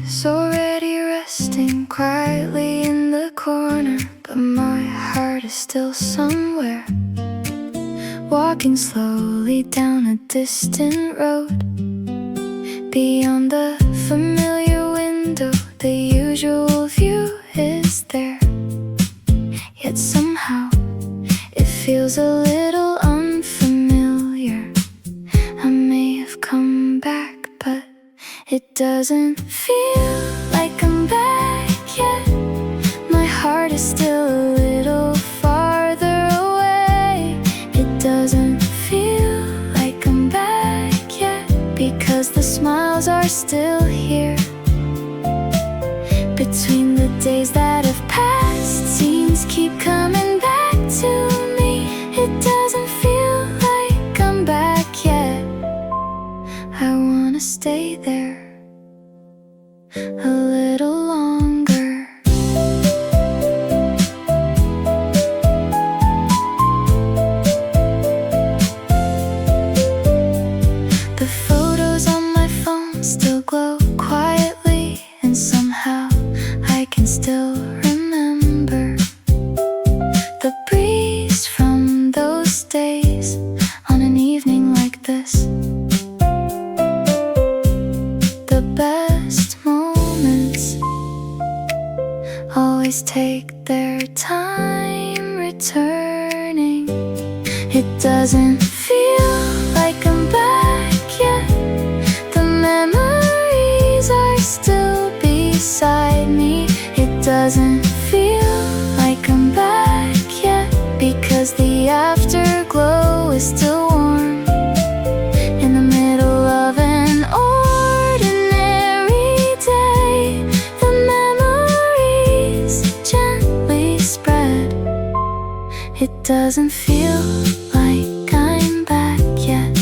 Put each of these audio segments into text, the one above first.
is already resting quietly in the corner, but my heart is still somewhere, walking slowly down a distant road. Beyond the familiar window, the usual view is there, yet somehow it feels a little unfamiliar. I may have come back, but it doesn't feel like I'm back yet. My heart is still a little farther away. It doesn't feel like I'm back yet, because the smiles are still here. Between the days that have passed, scenes keep coming back to me. It doesn't feel like I'm back yet. I wanna stay there a little longer. The photos on my phone still glow quietly, and somehow I can still remember the breeze from those days on an evening like this. The best moments always take their time returning. It doesn't feel like I'm back yet. The memories are still beside me. It doesn't feel like I'm back yet, because the afterglow is still warm in the middle of an ordinary day. The memories gently spread. It doesn't feel like I'm back yet,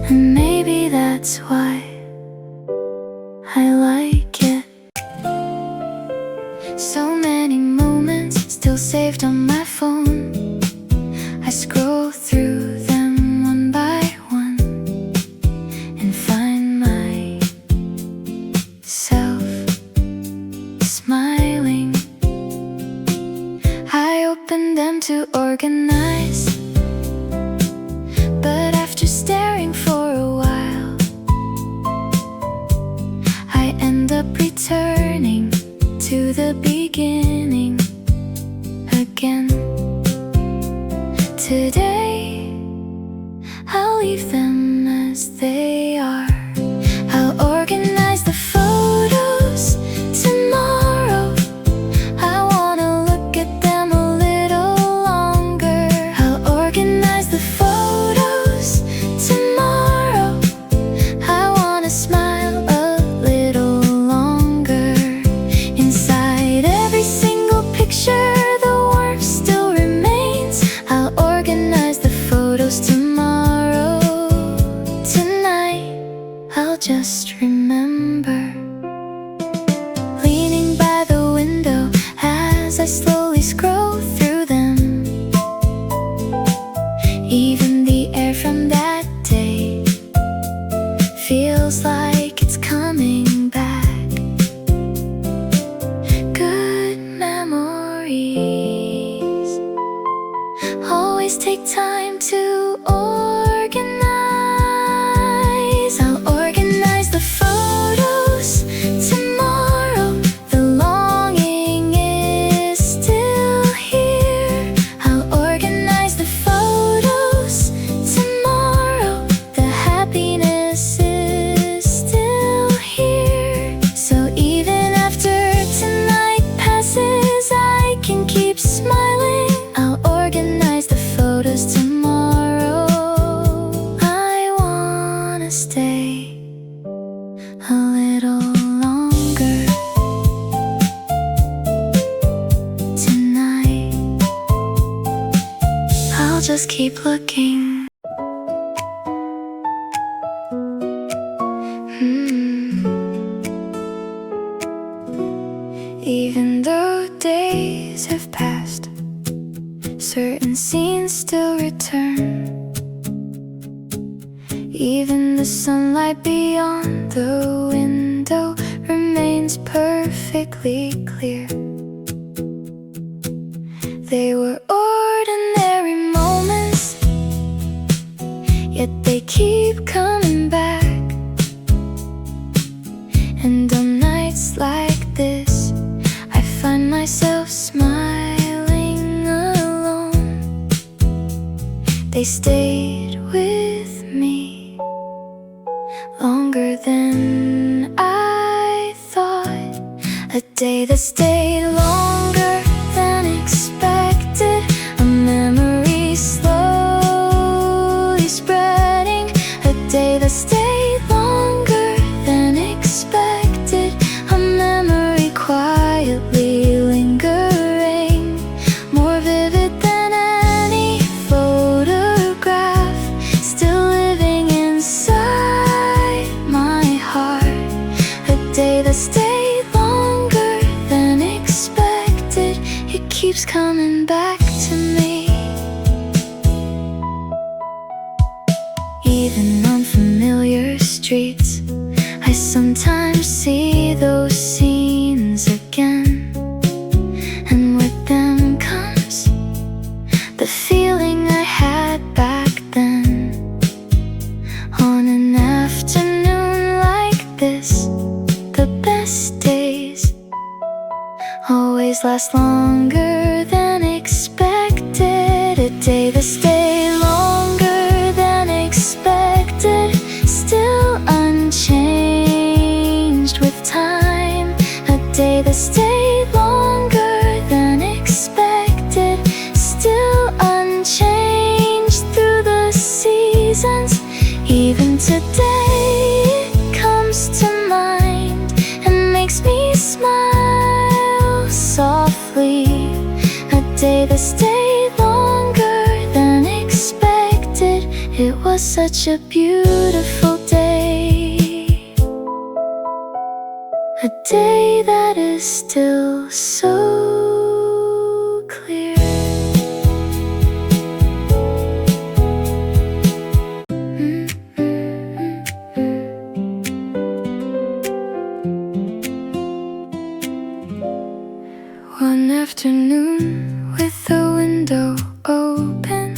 and maybe that's why I like it. So many moments still saved on my phone. I scroll through them one by one and find myself smiling. I open them to organize, but after staring for a while, I end up returning to the beginning again. Today, I'll leave them as they are. I'll organize the photos tomorrow. I wanna look at them a little longer. I'll organize the photos tomorrow. I wanna smile a little longer. Inside every single picture, the warmth still remains. I'll organize the photos tomorrow. Tonight, I'll just remember leaning by the window as I slowly scroll through them. Even the air from that day feels like it's coming back. Good memories always take time to organize. I'll organize the photos tomorrow. The longing is still here. I'll organize the photos tomorrow. The happiness is still here. So even after tonight passes, I can keep smiling. I'll organize the photos tomorrow. I wanna stay a little longer tonight. I'll just keep looking. Even though days have passed, certain scenes still return. Even the sunlight beyond the window perfectly clear. They were ordinary moments, yet they keep coming back. And on nights like this, I find myself smiling alone. They stayed with me longer than I thought. A day that stayed longer than expected. A memory slowly spreading. A day that stayed longer than expected. A memory quietly lingering, more vivid than any photograph, still living inside my heart. A day that stayed longer than expected. It keeps coming back to me. Even on familiar streets, I sometimes see those scenes again. And with them comes the feeling I had back then. On an afternoon like this, the best days always last longer than expected. A day that stayed longer than expected, still unchanged with time. A day that stayed longer than expected, still unchanged through the seasons. Even today it comes to mind and makes me smile softly. A day that stayed longer than expected. It was such a beautiful day. A day that is still so clear. One afternoon with the window open,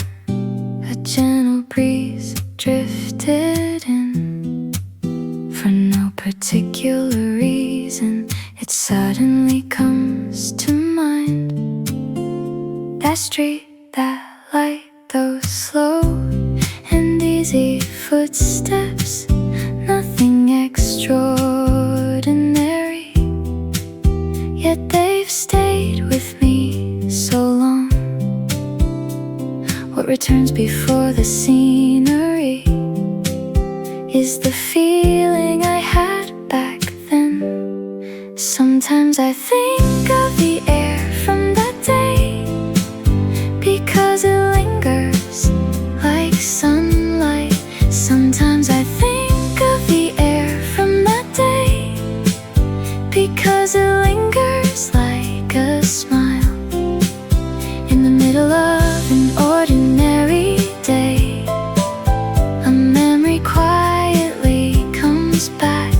a gentle breeze drifted in. For no particular reason, it suddenly comes to mind. That street, that light, those slow and easy footsteps, nothing extraordinary, yet they've stayed with me so long. What returns before the scenery is the feeling I had back then. Sometimes I think of the air from that day, because it lingers like sunlight. Sometimes I think of the air from that day, because it lingers like a smile. In the middle of an ordinary day, a memory quietly comes back.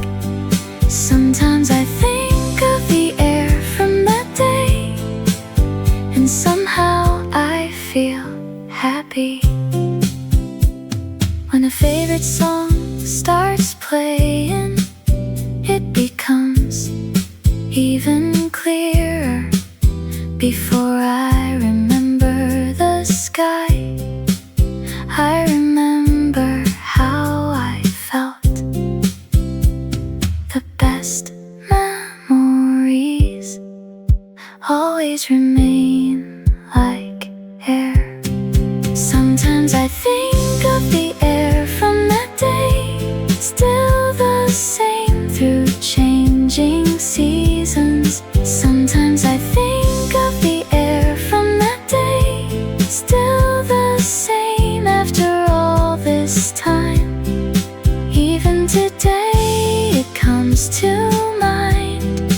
Sometimes I think of the air from that day, and somehow I feel happy. When a favorite song starts playing, it becomes even clearer. Before I remember the sky, I remember how I felt. The best memories always remain like air. Sometimes I think of the air from that day, still the same through changing seasons. Sometimes I think of the air from that day, still the same after all this time. Even today it comes to mind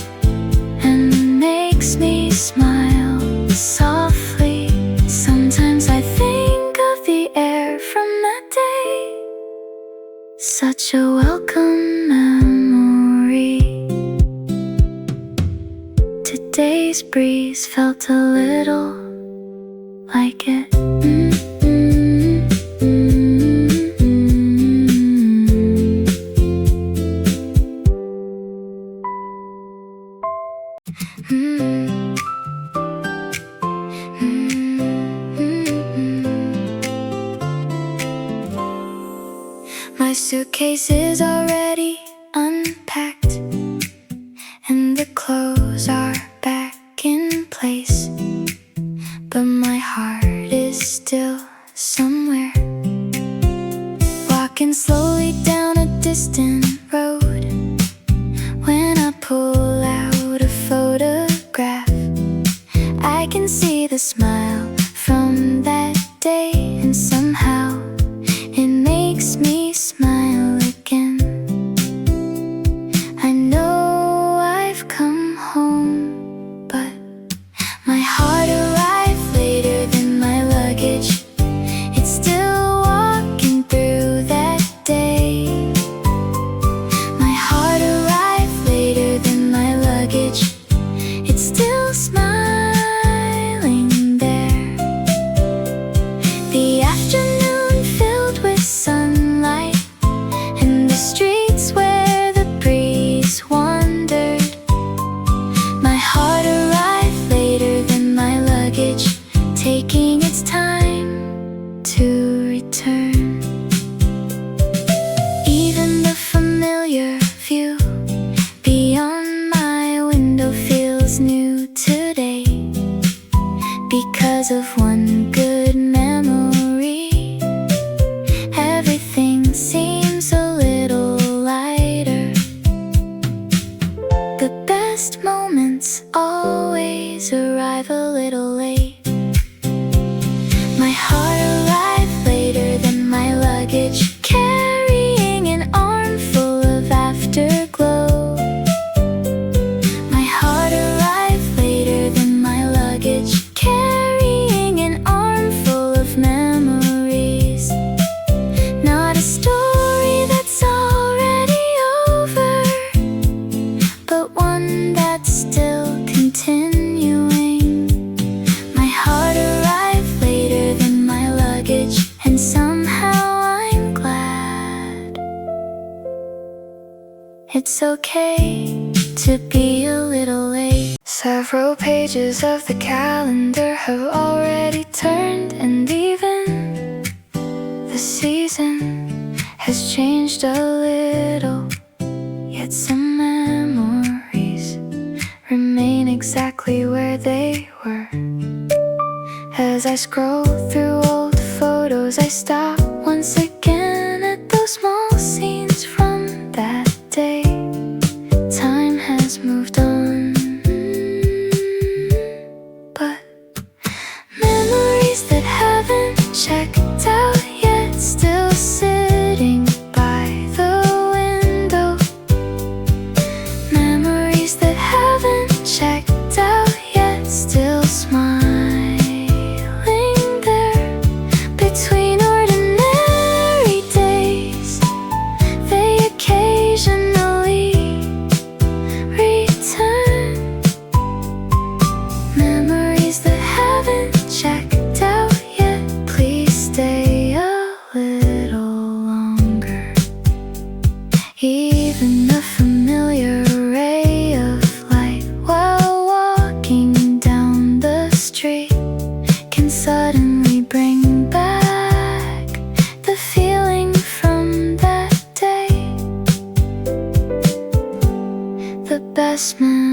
and makes me smile softly. Sometimes I think of the air from that day, such a welcome memory. city's breeze felt a little like it. My suitcase is already unpacked, and the clothes are back in place, but my heart is still somewhere, walking slowly down a distant road. When I pull out a photograph, I can see the smile from that day, and somehow it makes me smile again. I know I've come home, but my heart arrived later than my luggage. It's still walking through that day. My heart arrived later than my luggage. It's still smiling there. The afternoon filled with sunlight, and the streets where the breeze wandered. My heart arrived later than my luggage, taking its time to return. Even the familiar view beyond my window feels new today, because of one good memory. Everything seems a little lighter. The best moments always arrive a little late. My heart arrived later than my luggage, carrying an armful of Afterglow. My heart arrived later than my luggage, carrying an armful of memories. Not a story that's already over, but one that's still continuing. My heart arrived later than my luggage, and somehow I'm glad. It's okay to be a little late. Several pages of the calendar have already turned, and even the season has changed a little. Yet some memories remain exactly where they were. As I scroll through old photos, I stop once again at those small scenes from that day. Time has moved on, but memories that haven't checked out yet, still sitting by the window. Memories that haven't checked out yet, still smiling there. Between ordinary days, they occasionally return. Memories that haven't checked out yet, please stay a little longer. Even the familiar ray of light while walking down the street can suddenly bring back the feeling from that day. The best memories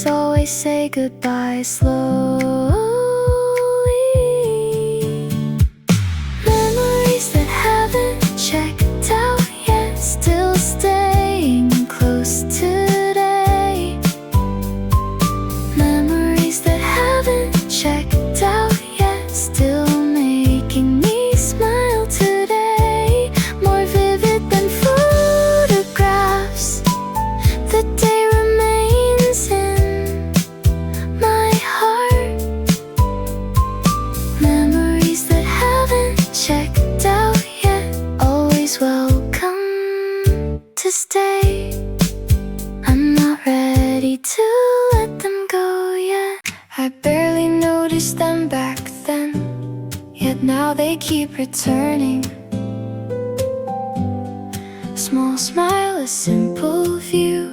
always say goodbye slowly. Memories that haven't checked out yet, still staying close today. Memories that haven't checked out yet, still making me smile today. More vivid than photographs, the day remains in my heart. I barely noticed them back then, yet now they keep returning. A small smile, a simple view,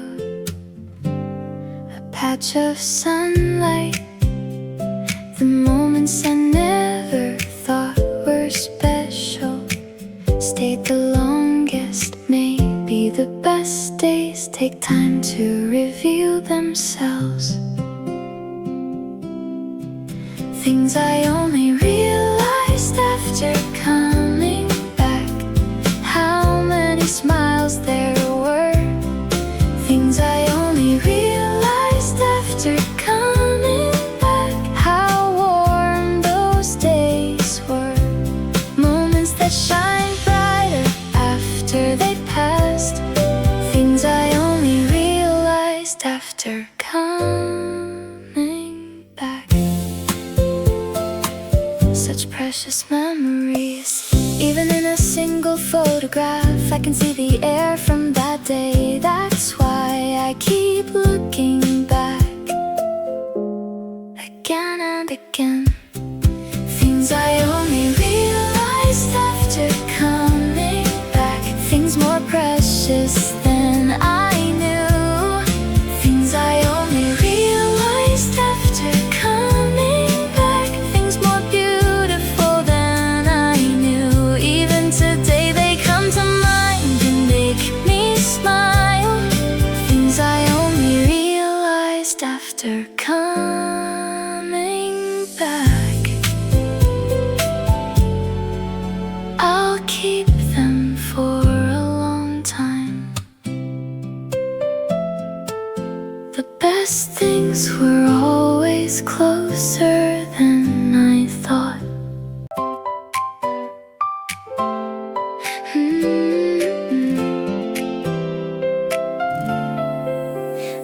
a patch of sunlight. The moments I never thought were special stayed the longest. Maybe the best days take time to reveal themselves. Things I only realized after coming back. How many smiles there were. Things I only realized after coming back. How warm those days were. Moments that shine brighter after they passed. Things I only realized after coming back. Such precious memories. Even in a single photograph, I can see the air from that day. That's why I keep looking back again and again. Things I only realized after coming back. Things more precious than I knew. Things I only realized after coming back. Things more beautiful than I knew. Even today they come to mind and make me smile. Things I only realized after coming back. I'll keep them for a long time. The best things were always closer than I thought.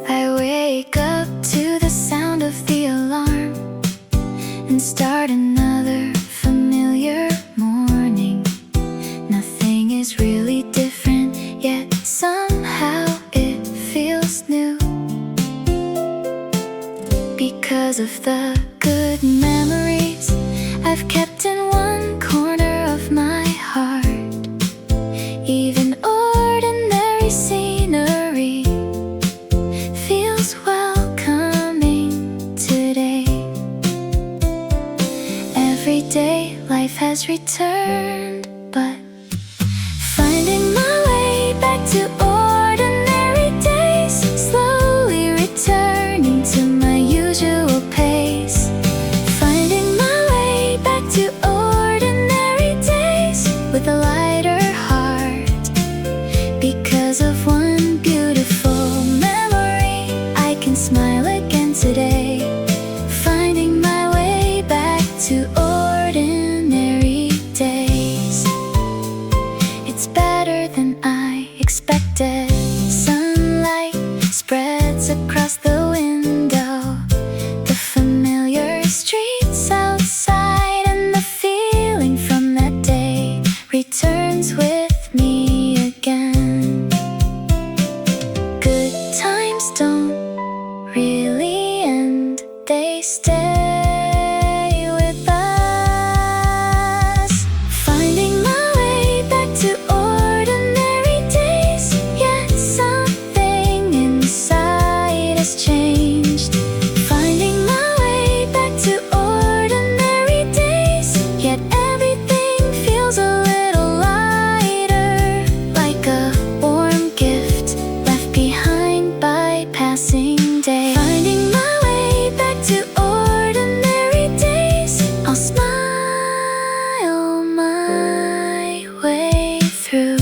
I wake up to the sound of the alarm and start another familiar morning. Nothing is really different, yet somehow it feels new. Because of the good memories I've kept in one corner of my heart. Even ordinary scenery feels welcoming today. Every day life has returned, but finding my way back to ordinary days, slowly returning to my usual pace. Finding my way back to ordinary days with a lighter heart. Because of one beautiful memory, I can smile again today. Finding my way back to ordinary days. It's better than I expected. Sunlight spreads across the window. The familiar streets outside and the feeling from that day returns with me again. Good times don't really end, they stay with us. Finding my way back to ordinary days, yet something inside has changed. Finding my way back to ordinary days, yet everything feels a little lighter, like a warm gift left behind by passing day. Finding my way back to ordinary days, I'll smile my way through.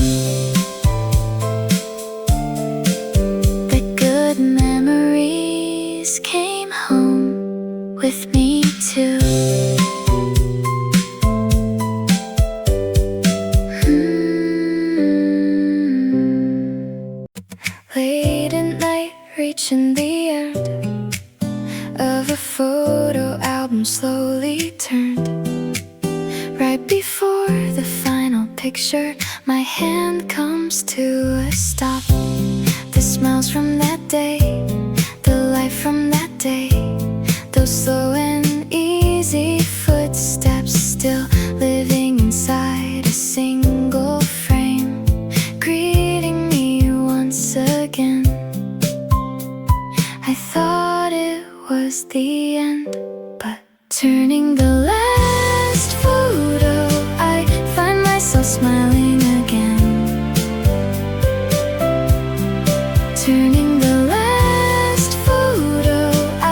The good memories came home with me too. Late at night, reaching the end of a photo album, slowly turned. Right before the final picture, my hand comes to a stop. The smiles from that day, the life from that day, those slow was the end. But turning the last photo, I find myself smiling again. Turning the last photo,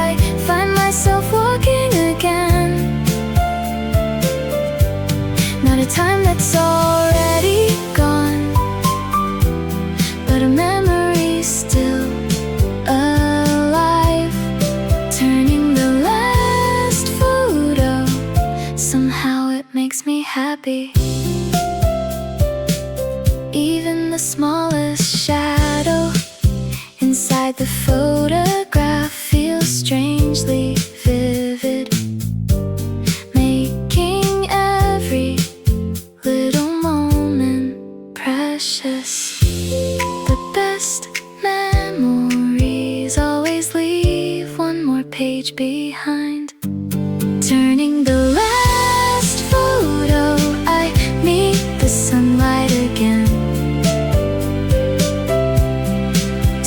I find myself walking again. Not a time that's already gone, but a memory still alive. Turning the last photo, somehow it makes me happy. Even the smallest shadow inside the photograph feels strangely vivid, making every little moment precious. The best memories always leave one more page behind. Turning the last photo, I meet the sunlight again.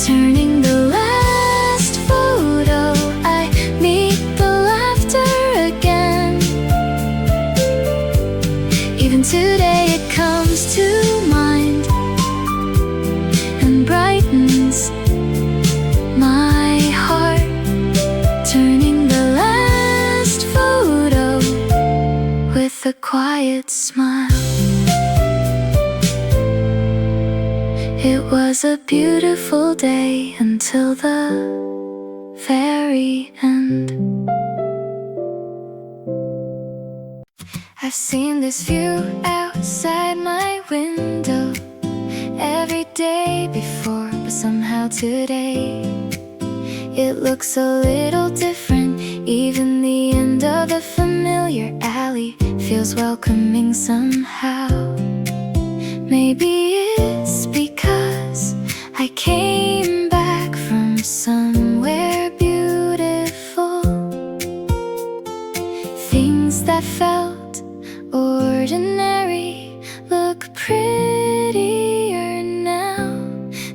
Turning the last photo, I meet the laughter again. Even today it comes to mind and brightens my heart. Turning the last photo with a quiet smile. It was a beautiful day until the very end. I've seen this view outside my window every day before, but somehow today it looks a little different. Even the end of the familiar alley feels welcoming somehow. Maybe it's because I came back from somewhere beautiful. Things that felt ordinary look prettier now.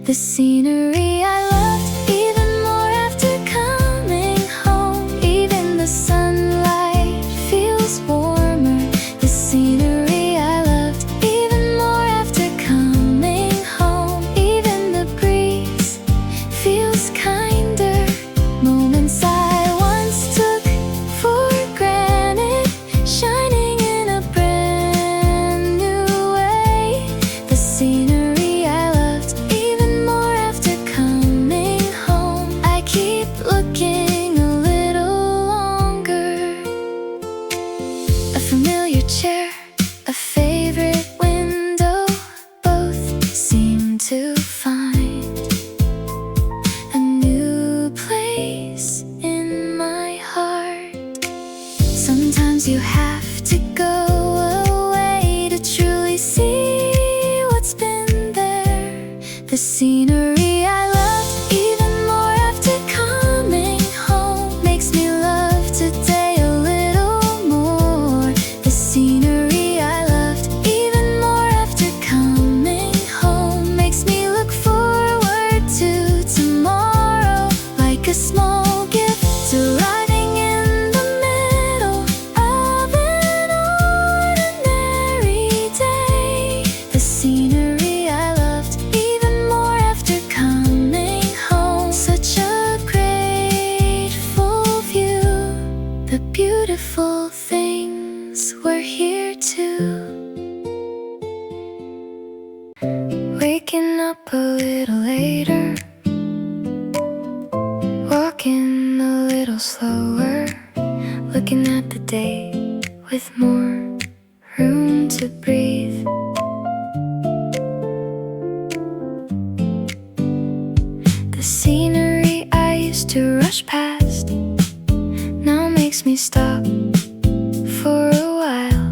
The scenery I loved even more after coming home. Even the sunlight feels warmer. The scenery I loved even more after coming home. Even the breeze feels kinder. Moments I once took for granted, shining in a brand new way. The scenery I loved even more after coming home. I keep looking a little longer. A familiar chair, a favorite window, both seem to find a new place in my heart. Sometimes you have to go away to truly see what's been there. The scenery I loved even more after coming home makes me love today a little more. The scenery I loved even more after coming home makes me look forward to tomorrow, like a small gift arriving in the middle of an ordinary day. The scenery I loved even more after coming home. Such a grateful view. The beautiful things were here too. Waking up a little later, walking a little slower, looking at the day with more room to breathe. The scenery I used to rush past now makes me stop for a while.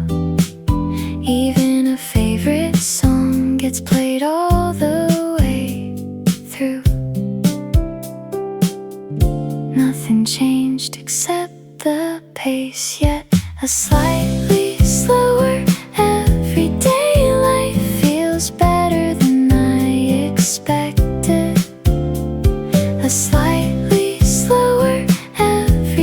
Even a favorite song gets played all the way through. Nothing changed except the pace, yet a slightly slower everyday life feels better than I expected. A slightly slower everyday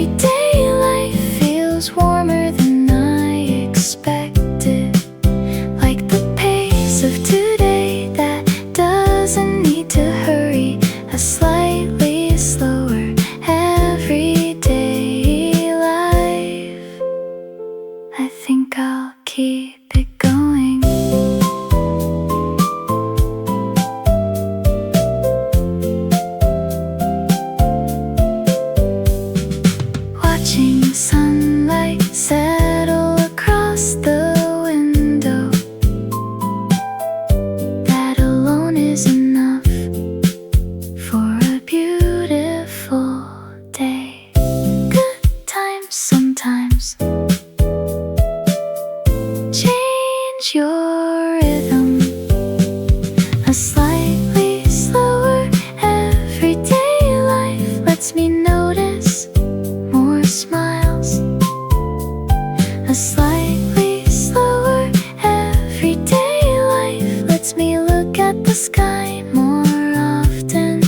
by more often.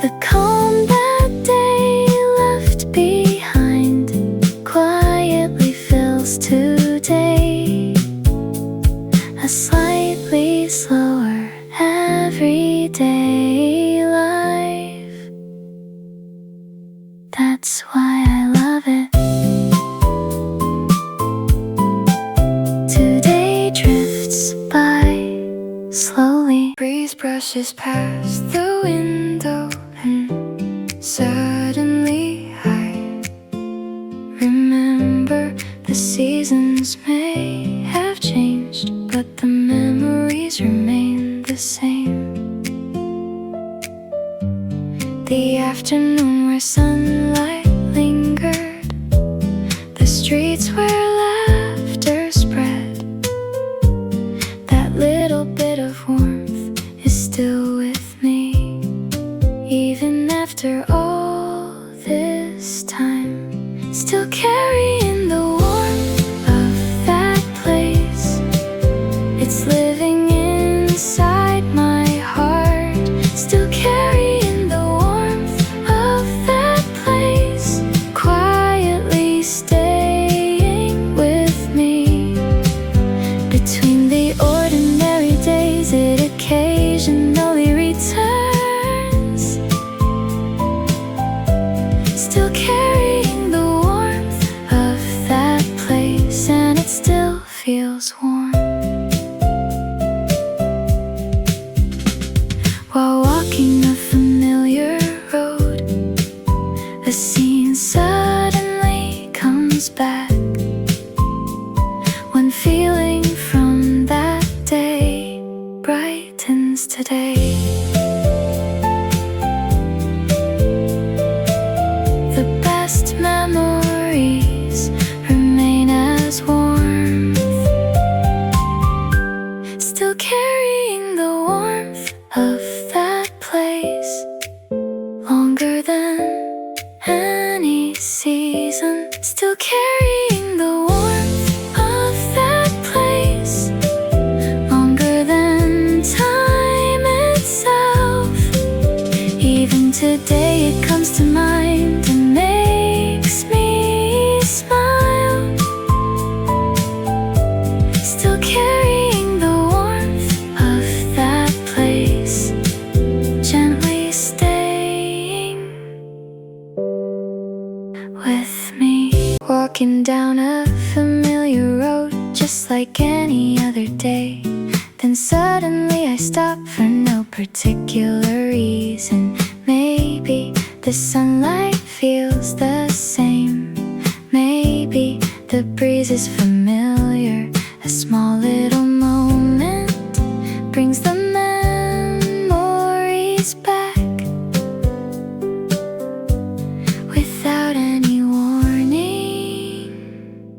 The calm that day left behind quietly fills today. A slightly slower everyday life. That's why I love it. Today drifts by slowly. Breeze brushes past the window, and suddenly I remember the seasons may have changed, but the memories remain the same. The afternoon where sunlight lingered, the streets where laughter spread. That little bit of warmth is still with me, even after all this time. Still carrying the warmth of that place. It's living inside my heart. Still carrying the warmth of that place, quietly staying with me. Between the ordinary days, it occasionally returns. Still carrying the warmth of that place, and it still feels warm. While walking a familiar road, a scene suddenly comes back. One feeling from that day brightens today. The best memories remain as warmth. Still carrying the warmth of that place, longer than any season. Still carrying the warmth of that place, longer than time itself. Even today it comes to mind and makes me smile. Still carrying the warmth of that place, gently staying with me. Walking down a familiar road, just like any other day. Then suddenly I stop for no particular reason. Maybe the sunlight feels the same. Maybe the breeze is familiar. A small little moment brings the memories back. Without any warning,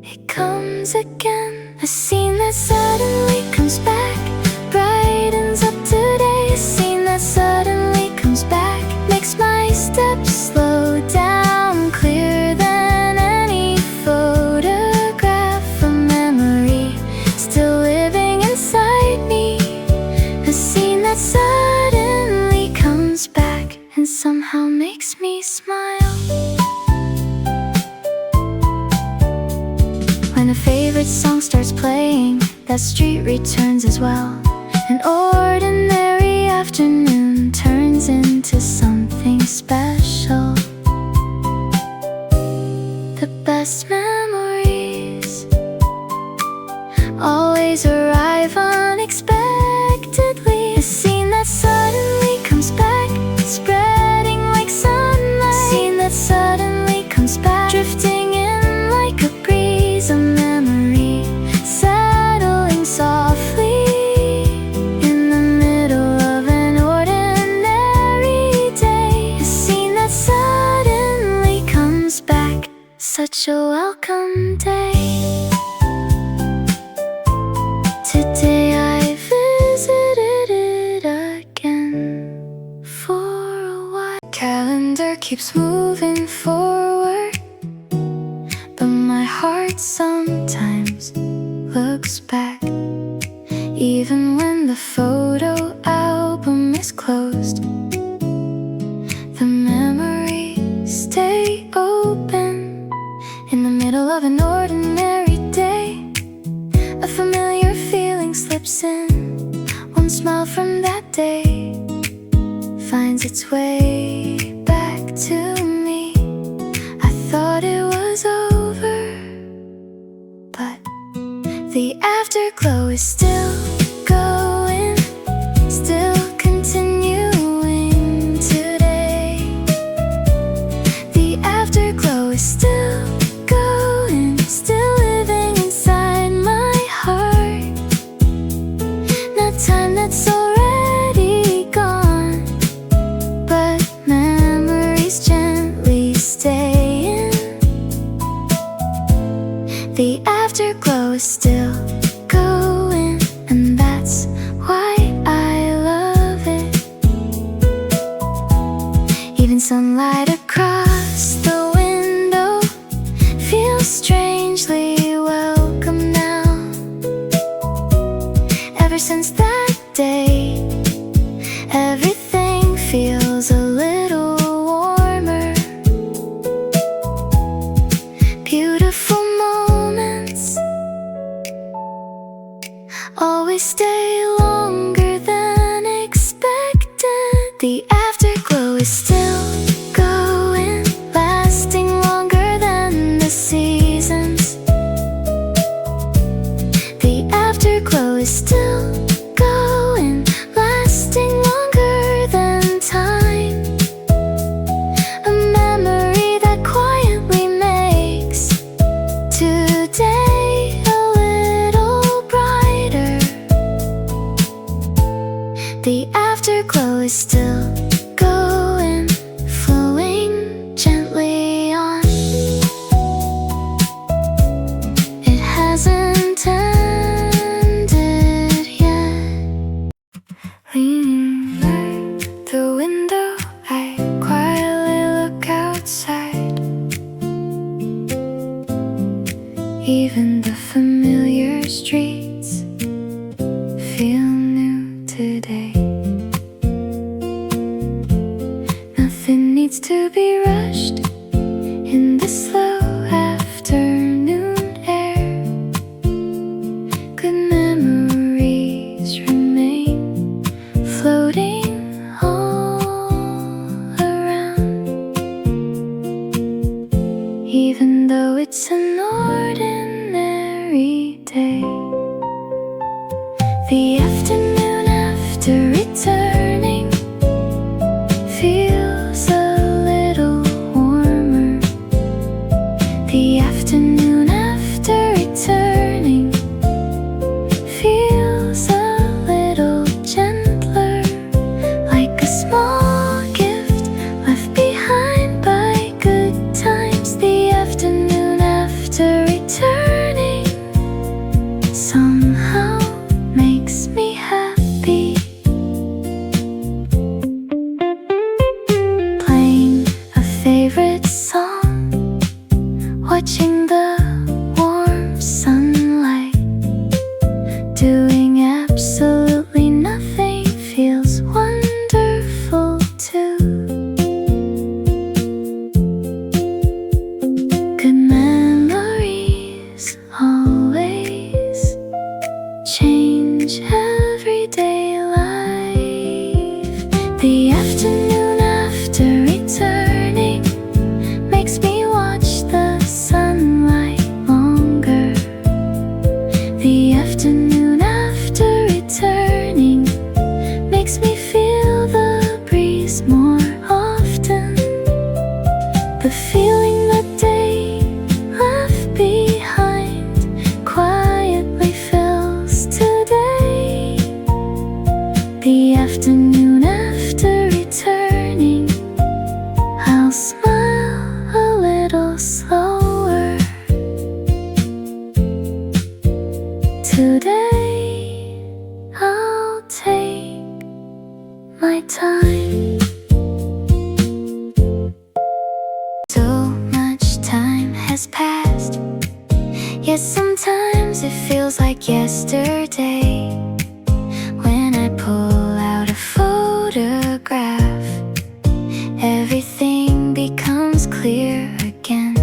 it comes again. A scene that suddenly comes back, brightens up today. A scene that suddenly comes back, makes my steps slow down. Clearer than any photograph, a memory still living inside me. A scene that suddenly comes back and somehow makes me smile. When a favorite song starts playing, that street returns as well. An ordinary afternoon turns into something special. The best memories always arrive unexpectedly. A scene that suddenly comes back, spreading like sunlight. A scene that suddenly comes back, drifting in like a breeze. A memory settling softly in the middle of an ordinary day. A scene that suddenly comes back, such a welcome day. Today I visited it again for a while. Calendar keeps moving forward, but my heart sometimes looks back. Even when the photo day finds its way back to me. I thought it was over, but the afterglow is still going, still continuing today. The afterglow is still going, still living inside my heart. Not time that's already gone, but memories gently staying. The afterglow is still going, and that's why I love it. Even sunlight across the window feels strangely welcome now. Ever since that day, everything feels a little warmer. Beautiful moments always stay longer than expected. The afterglow is still going, lasting longer than the seasons. The afterglow is still going, lasting longer than time. A memory that quietly makes today a little brighter. The afterglow is still going, flowing gently on. It hasn't ended yet. Leaning by the window, I quietly look outside. Even the familiar streets feel new today. Nothing needs to be rushed in the slow afternoon air. Good memories remain floating all around. Even though it's an ordinary day, the afternoon after returning feels a little warmer. The afternoon after returning feels a little gentler, like a small gift left behind by good times. The afternoon after returning somehow makes me happy. Playing a favorite song, watching the warm sunlight, doing absolutely nothing feels wonderful too. Good memories always change everyday life. The afternoon after returning makes me watch the sunlight longer. The afternoon after returning makes me feel the breeze more often. The feeling that day left behind quietly fills today. The afternoon after returning, I'll smile a little slower. Today I'll take my time. So much time has passed, yet sometimes it feels like yesterday. When I pull out a photograph, everything becomes clear again.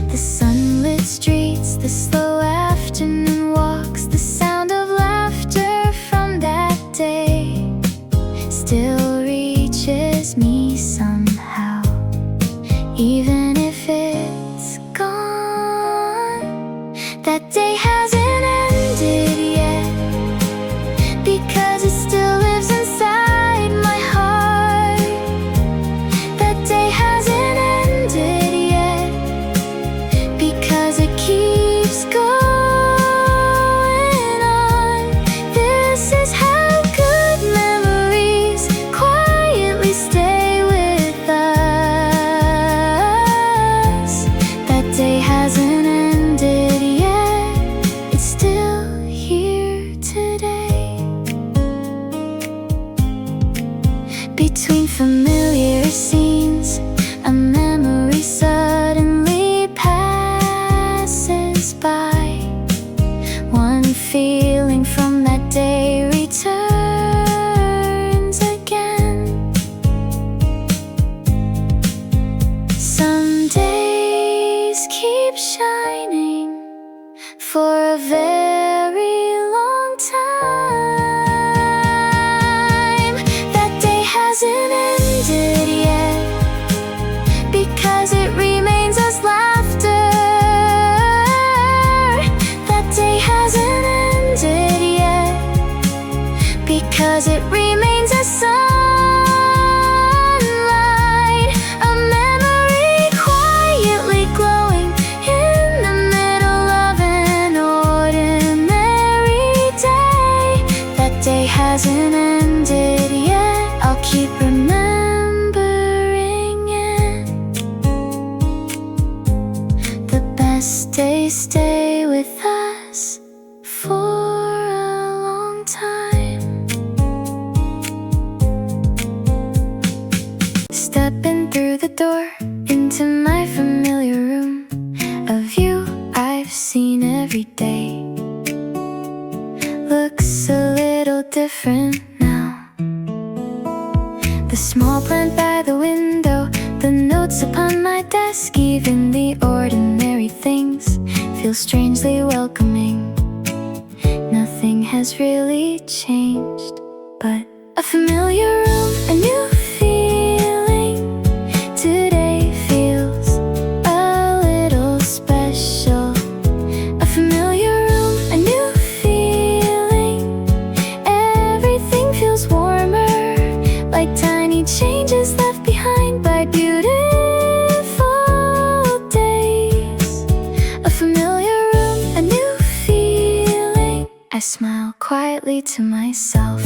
The sunlit streets, the slow afternoon walks, the sound of laughter from that day. Between familiar scenes, a memory suddenly passes by. One feeling from that day returns again. Some days keep shining for a very long time. That day hasn't ended yet, because it remains as laughter. That day hasn't ended yet, because it remains as sunlight. A memory quietly glowing in the middle of an ordinary day. That day hasn't ended yet, I'll keep remembering it. The best days stay with us for a long time. Stepping through the door into my familiar room, a view I've seen every day looks a little different now. The small plant by the window, the notes upon my desk, even the ordinary things feel strangely welcoming. Nothing has really changed, but a familiar room, a new feeling. Today feels a little special. A familiar room, a new feeling. Everything feels warmer, like tiny changes left behind by beautiful days. A familiar room, a new feeling. I smile quietly to myself.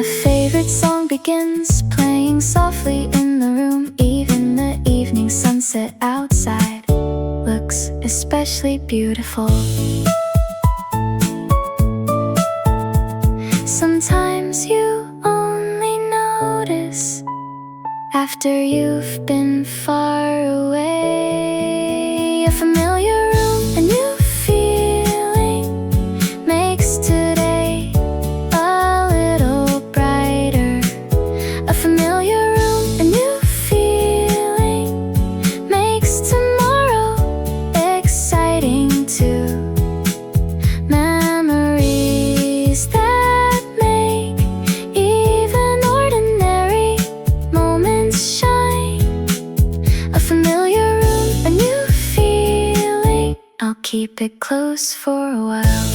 A favorite song begins playing softly in the room. Even the evening sunset outside looks especially beautiful. Sometimes you only notice after you've been far away. A familiar room, a new feeling, makes today a little brighter. A familiar room, a new feeling, makes tomorrow exciting too. Memories that make even ordinary moments shine. A familiar room, a new feeling. I'll keep it close for a while.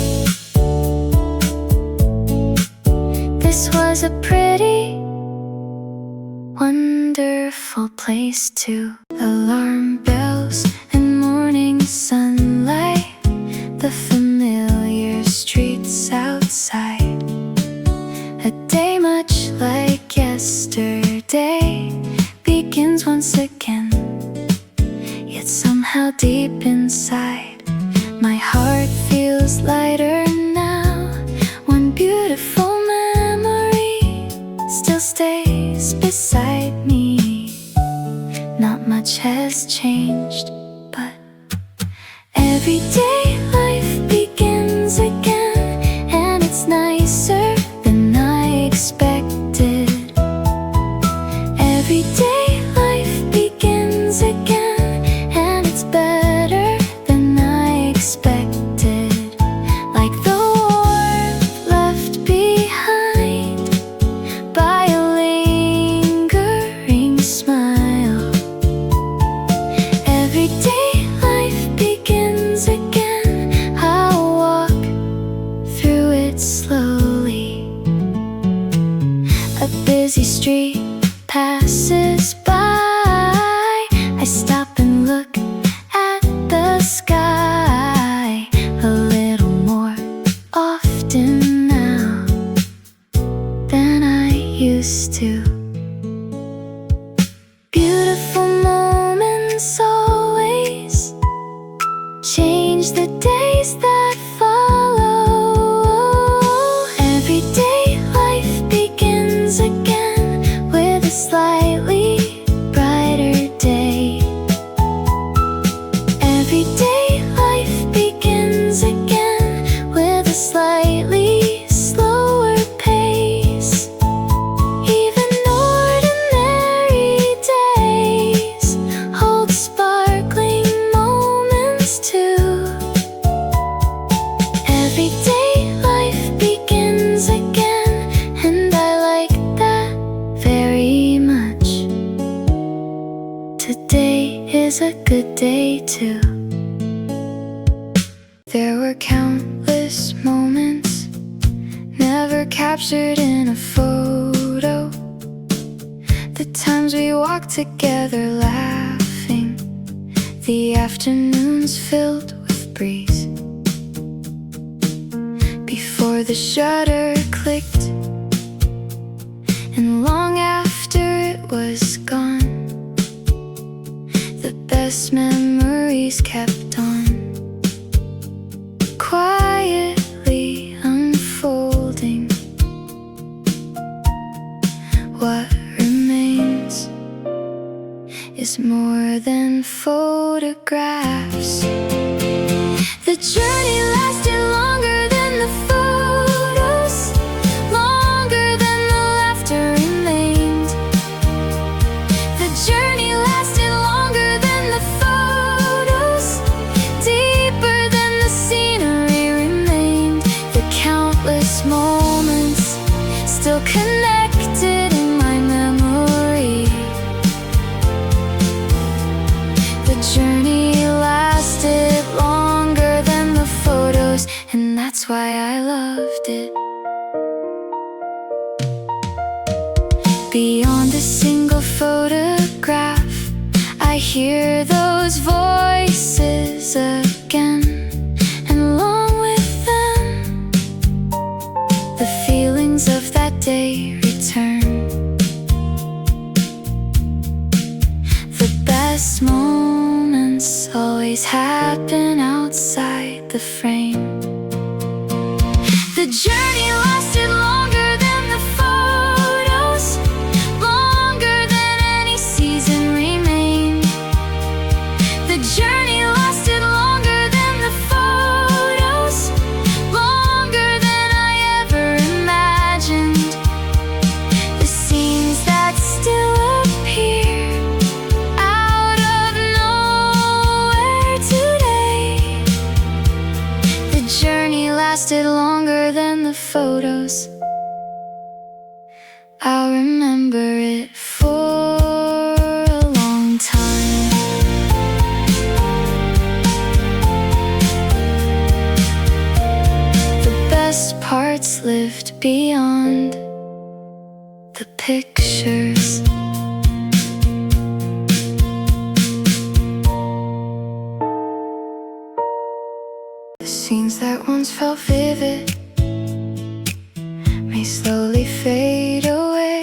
This was a pretty, wonderful place too. Alarm bells and morning sunlight, the familiar streets outside. A day much like yesterday begins once again. Yet somehow deep inside, my heart feels lighter now. One beautiful memory still stays beside me. Not much has changed, but everyday life begins again, and it's nicer than I expected. Everyday life begins again, and it's better than I expected. Like the warmth left behind by a lingering smile. Everyday life begins again, I'll walk through it slowly. A busy street passes by. I stop and look at the sky a little more often now than I used to. Beautiful moments always change the days that follow. Every day slightly slower pace. Even ordinary days hold sparkling moments too. Everyday life begins again, and I like that very much. Today is a good day too. There were countless moments never captured in a photo. The times we walked together laughing, the afternoons filled with breeze. Before the shutter clicked, and long after it was gone, the best memories kept on quietly unfolding. What remains is more than photographs. The journey lasted longer than the photos, longer than the laughter remained. The journey lasted longer than the photos, deeper than the scenery remained. The countless moments still connected in my memory. The journey lasted longer than the photos, and that's why I loved it. Beyond a single photograph, I hear those voices again, and along with them, the feelings of that day return. The best moments always happen outside the frame. The journey lasted longer than the photos, longer than any season remained. The journey lasted longer than the photos, longer than I ever imagined. The scenes that still appear out of nowhere today. The journey lasted longer than the photos. I'll remember it for a long time. The best parts lived beyond the pictures. The scenes that once felt vivid may slowly fade away,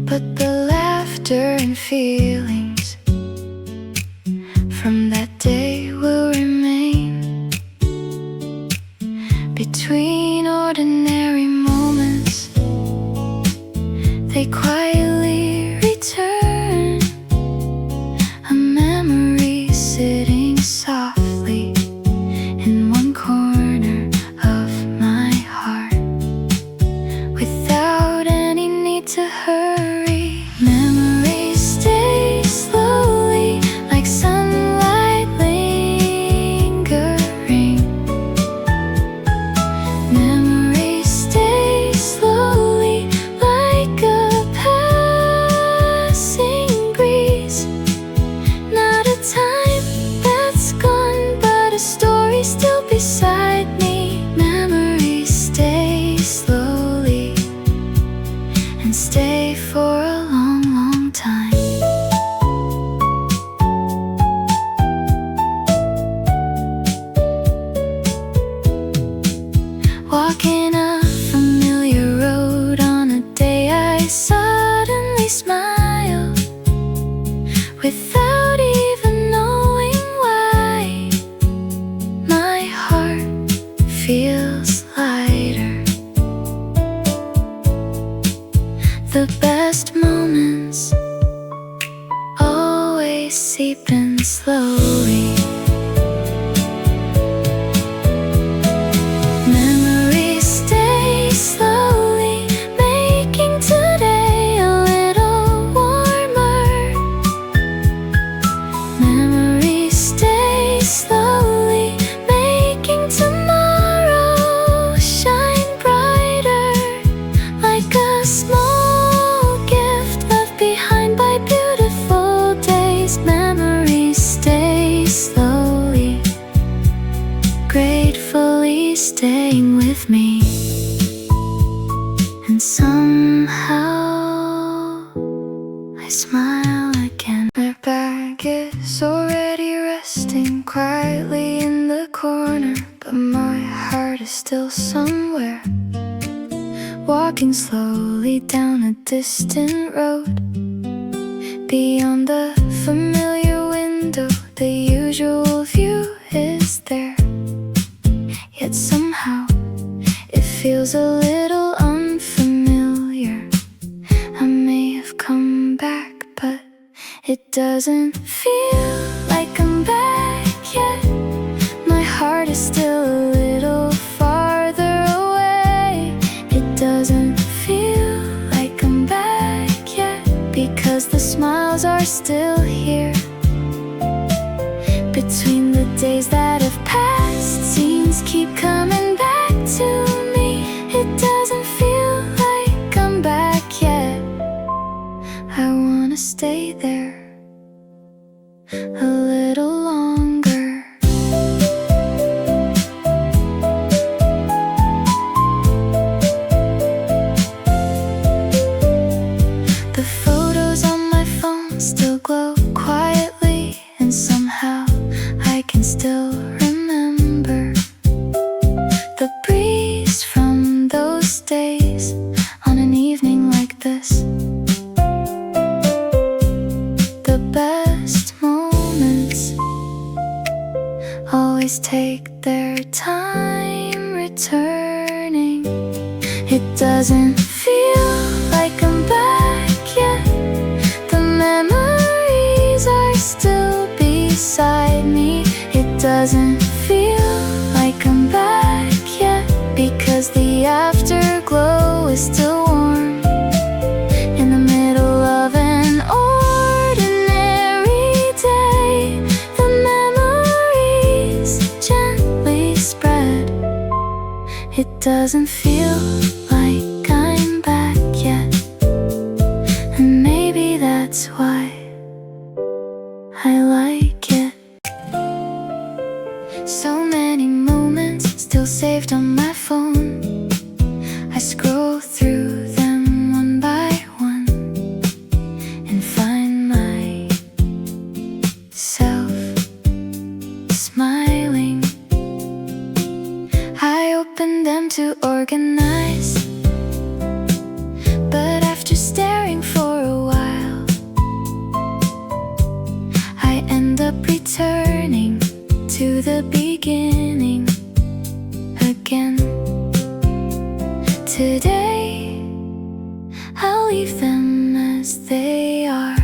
but the laughter and feelings from that day will remain. Between ordinary moments, they quietly return. A memory sitting softly in one corner of my heart, without any need to hurry. Memories stay slowly, like sunlight lingering. Memories stay slowly, like a passing breeze. Not a time that's gone, but a story still beside me. Memories stay slowly and stay for a long, long time. Walking a familiar road on a day I suddenly smile, without even knowing why. My heart feels lighter. The best moments always seep in slowly. gratefully staying with me. And somehow I smile again. My bag is already resting quietly in the corner, but my heart is still somewhere, walking slowly down a distant road. Beyond the familiar window, the usual view is there, yet somehow it feels a little unfamiliar. I may have come back, but it doesn't feel like I'm back yet. My heart is still a little farther away. It doesn't feel like I'm back yet, because the smiles are still here. Between the days that have passed, scenes keep coming back to me. It doesn't feel like I'm back yet. I wanna stay there a little longer. The photos on my phone still glow quietly, and somehow I can still remember the breeze from those days on an evening like this. The best moments always take their time returning. It doesn't feel like I'm back yet. The memories are still beside me. It doesn't feel like I'm back yet, because the afterglow is still warm in the middle of an ordinary day. The memories gently spread. It doesn't feel like I'm back yet, and maybe that's why I like it. So many moments still saved on my phone. I scroll through them one by one and find myself smiling. I open them to organize, but after staring for a while, I end up returning to the beginning again. Today, I'll leave them as they are.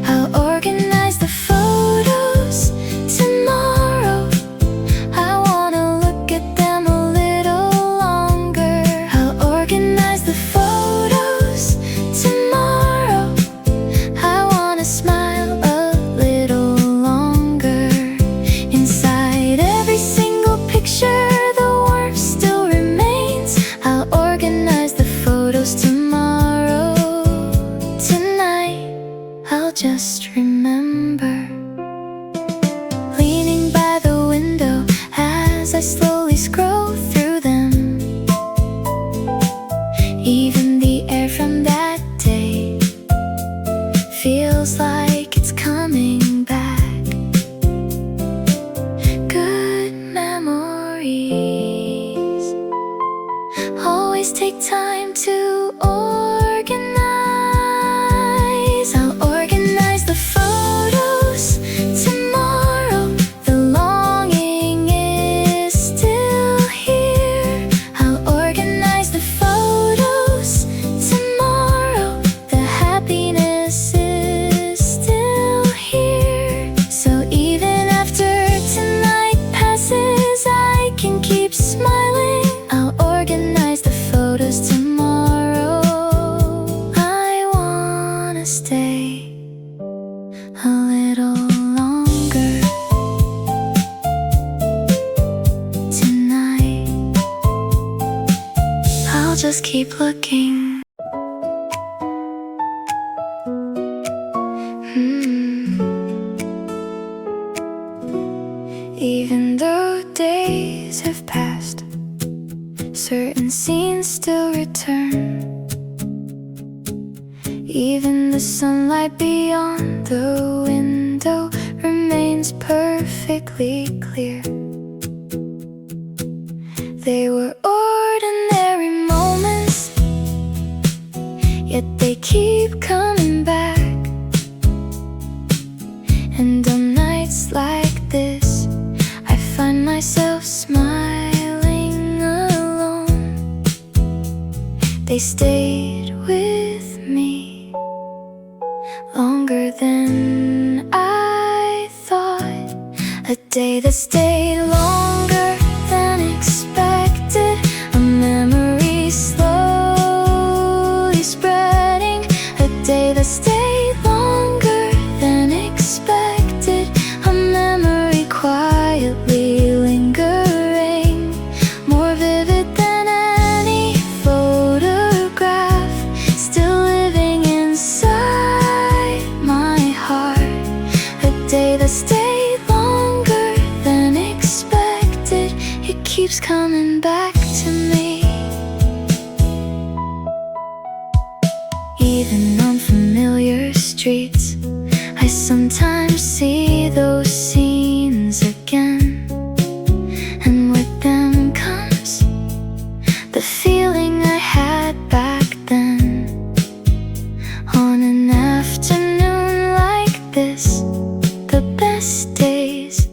I'll organize the photos tomorrow. I wanna look at them a little longer. I'll organize the photos tomorrow. I wanna smile a little longer. Inside every single picture, the warmth still remains. I'll organize the photos tomorrow. Tonight, I'll just remember leaning by the window as I slowly scroll through them. Even the air from that day feels like it's coming back. Good memories always take time to organize. I'll organize the photos tomorrow. The longing is still here. I'll organize the photos tomorrow. The happiness is still here. So even after tonight passes, I can keep smiling. I'll organize the photos tomorrow. I wanna stay a little longer tonight. I'll just keep looking. Even though days years have passed, certain scenes still return. Even the sunlight beyond the window remains perfectly clear. They were ordinary moments, yet they keep coming back. And on nights like this, I find myself smiling alone. They stayed with me longer than I thought. A day that stayed longer than expected, a memory slowly spreading. A day that stayed longer than expected, a memory quietly lingering, more vivid than any photograph, still living inside my heart. A day that stayed longer than expected, it keeps coming back to me. Even on familiar streets, I sometimes see those scenes again. And with them comes the feeling I had back then. On an afternoon like this, the best days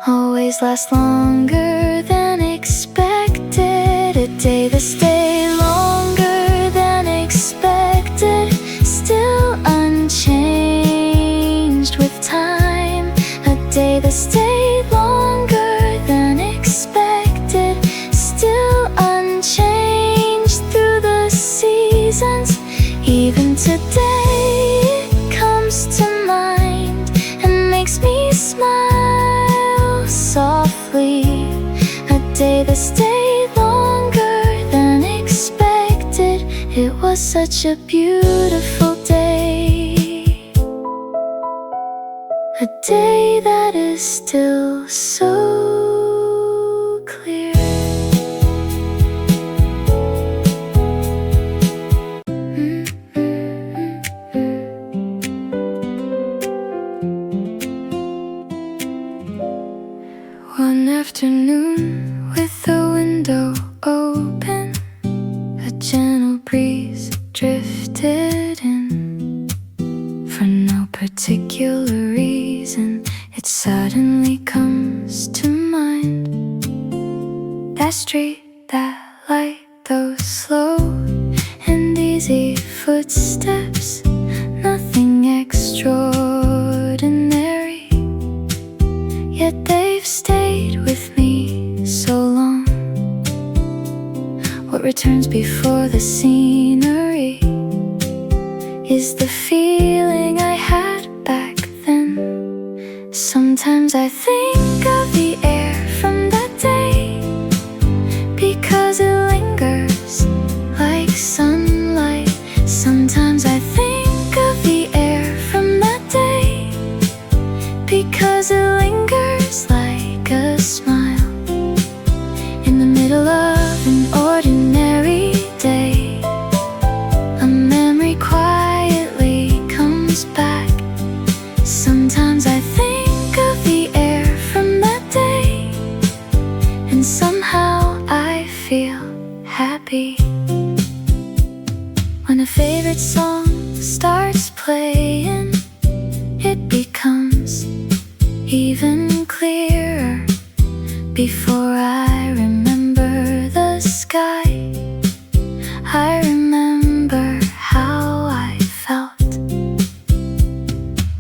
always last longer than expected. A day that stayed longer than expected, still unchanged with time. A day that stayed longer than expected, still unchanged through the seasons. Even today it comes to mind and makes me smile softly. A day that stayed longer than expected, it was such a beautiful day. A day that is still so clear. One afternoon with the window open, a gentle breeze drifted in. For no particular reason, it suddenly comes to mind. That street, that light, those slow and easy footsteps, nothing extraordinary, yet they've stayed with me so long. What returns before the scenery is the feeling I had back then. Sometimes I think of the air from that day, because it lingers like sunlight. Sometimes I think of the air from that day, because it lingers like a smile. In the middle of an ordinary day, a memory quietly comes back. Sometimes I think of the air from that day, and somehow I feel happy. When a favorite song starts playing, it becomes even clearer. Before I remember the sky, I remember how I felt.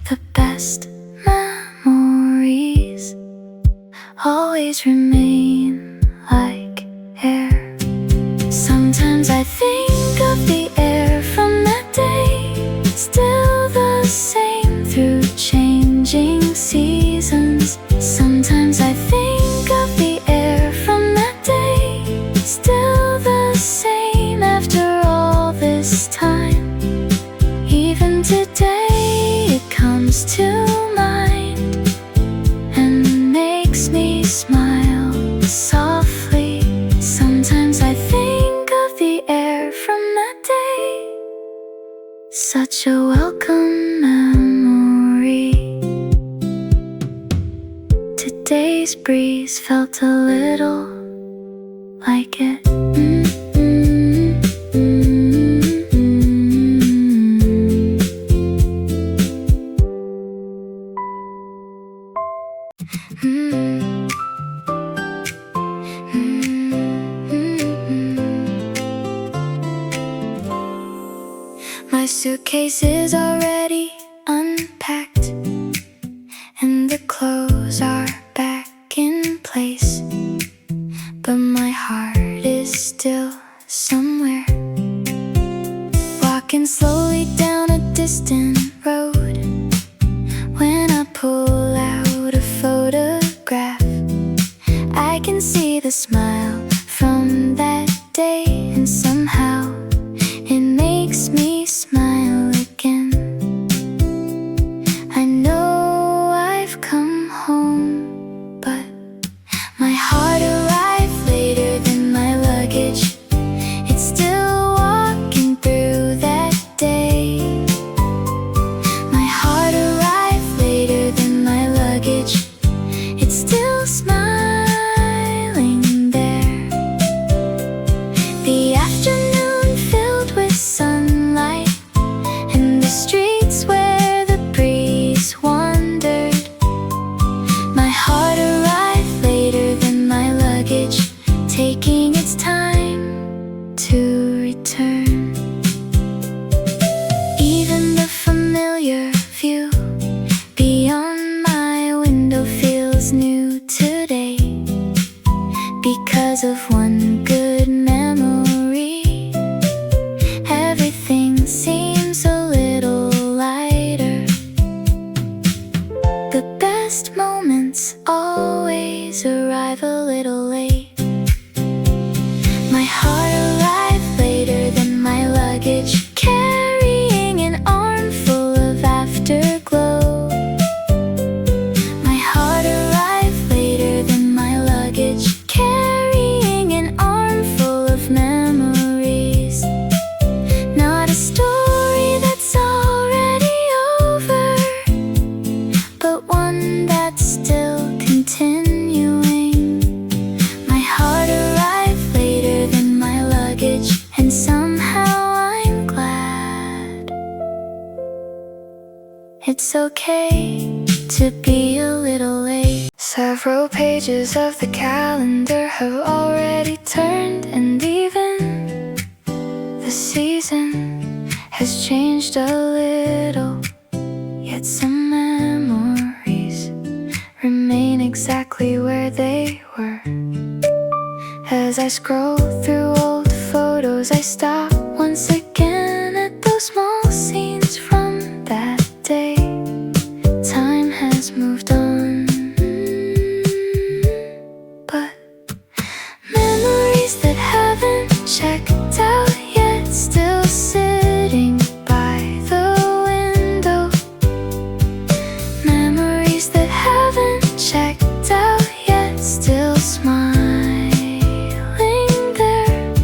The best memories always remain like air. Sometimes I think of the air from that day, still the same through changing seasons. Sometimes softly. Sometimes I think of the air from that day. Such a welcome memory. Today's breeze felt a little like it. My suitcase is already unpacked, and the clothes are back in place, but my heart is still somewhere, walking slowly down a distant road. When I pull out a photograph, I can see the smile from that day, and somehow it makes me smile again. I know I've come home, but my heart arrived later than my luggage. It's still walking through that day. My heart arrived later than my luggage. It's still smiling there. The afternoon filled with sunlight, and the streets where the breeze wandered. My heart arrived later than my luggage, taking its time to return. Even the familiar view beyond my window feels new today, because of one good memory. Everything seems a little lighter. The best moments always arrive a little late. My heart arrived later than my luggage, carrying an armful of Afterglow. My heart arrived later than my luggage, carrying an armful of memories. Not a story that's already over, but one that's still continuing. My heart arrived later than my luggage, and somehow I'm glad. It's okay to be a little late. Several pages of the calendar have already turned, and even the season has changed a little. Yet some memories remain exactly where they were. As I scroll through old photos, I stop once again at those small scenes from that day. Time has moved on, but memories that haven't checked out yet, still sitting by the window. Memories that haven't checked out yet, still smiling there.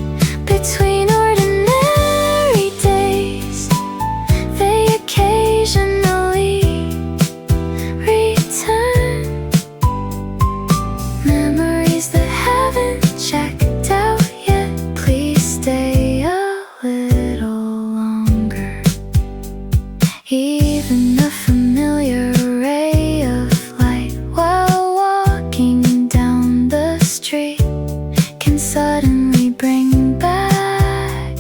Between ordinary days, they occasionally return. Memories that haven't checked out yet, please stay a little longer. Even a familiar ray of light while walking down the street can suddenly bring back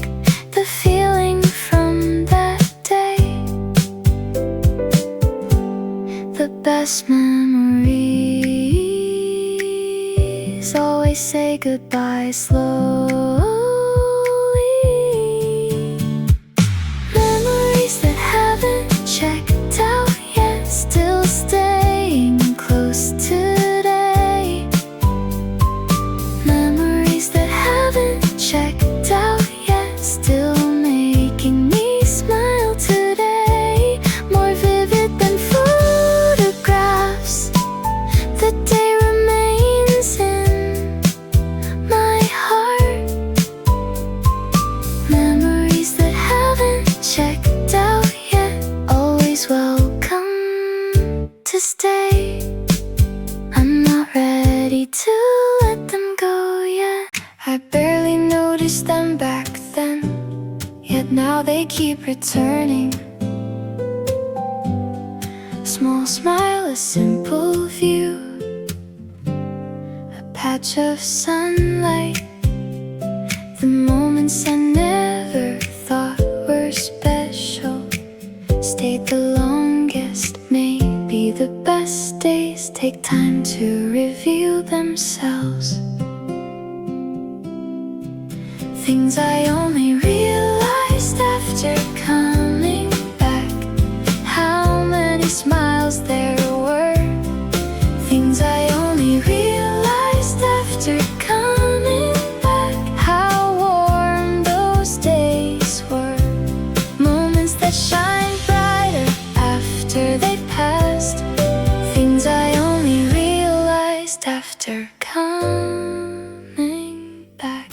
the feeling from that day. The best memories always say goodbye slowly. Memories that haven't checked out yet, still staying close today. Memories that haven't checked out yet, still making me smile today. More vivid than photographs, the day remains in how they keep returning. A small smile, a simple view, a patch of sunlight. The moments I never thought were special stayed the longest. Maybe the best days take time to reveal themselves. Things I only realized after coming back. How many smiles there were. Things I only realized after coming back. How warm those days were. Moments that shine brighter after they passed. Things I only realized after coming back.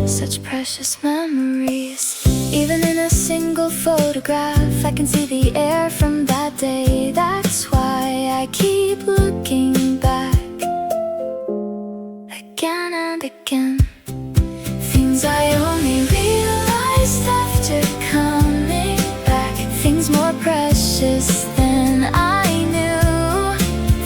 Such precious memories. Even in a single photograph, I can see the air from that day. That's why I keep looking back again and again. Things I only realized after coming back. Things more precious than I knew.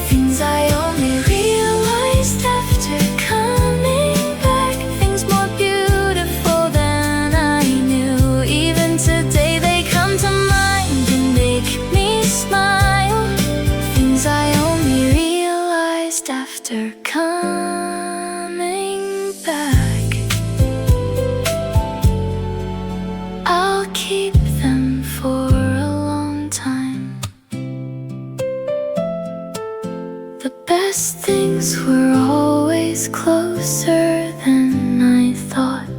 Things I only realized after coming back. Things more beautiful than I knew. Even today they come to mind and make me smile. Things I only realized after coming back. I'll keep them for a long time. The best things were always closer than I thought.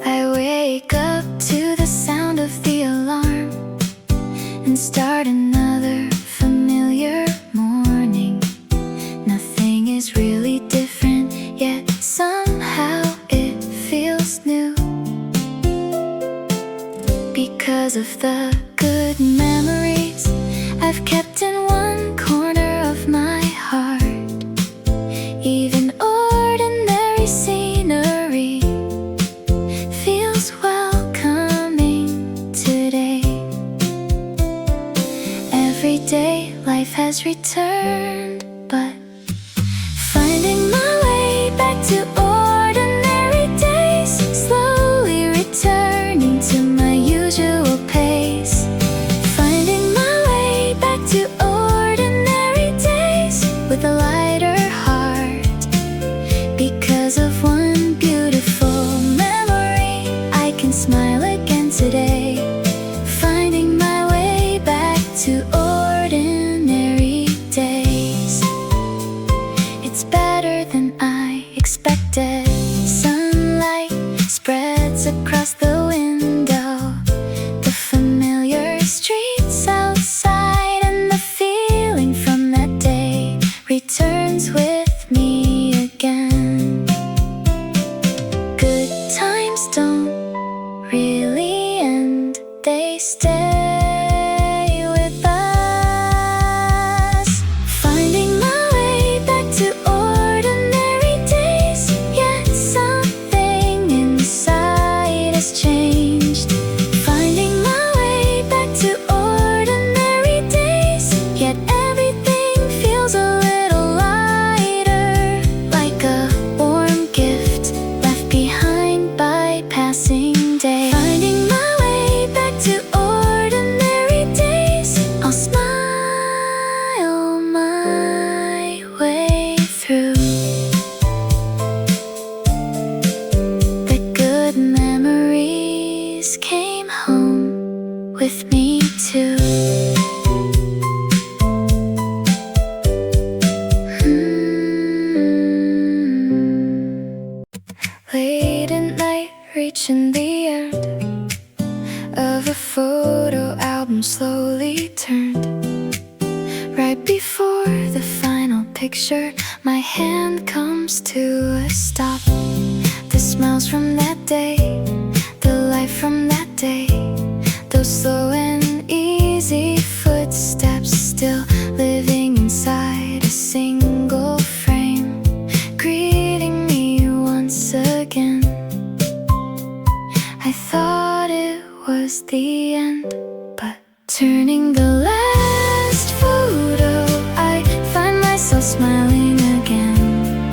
I wake up to the sound of the alarm and start another familiar morning. Nothing is really different, yet somehow it feels new. Because of the good memories I've kept in one corner of my heart. Even ordinary scenery feels welcoming today. Every day life has returned, but finding my way back to ordinary days, slowly returning to my usual pace. Finding my way back to ordinary days with a lighter heart. Because of one beautiful memory, I can smile again today. Finding my way back to ordinary days. It's better than I expected. Sunlight spreads across the window. The familiar streets outside and the feeling from that day returns with me again. Good times don't really end, they stay with us. Finding my way back to ordinary days, yet something inside has changed. Finding my way back to ordinary days, yet everything feels a little lighter, like a warm gift left behind by passing day. Finding my way back to ordinary days, I'll smile my way through. The good memories came home with me too. Late at night, reaching the end of a photo album, slowly turned. Right before the final picture, my hand comes to a stop. The smiles from that day, the life from that day, those slow and easy footsteps still living the end. But turning the last photo, I find myself smiling again.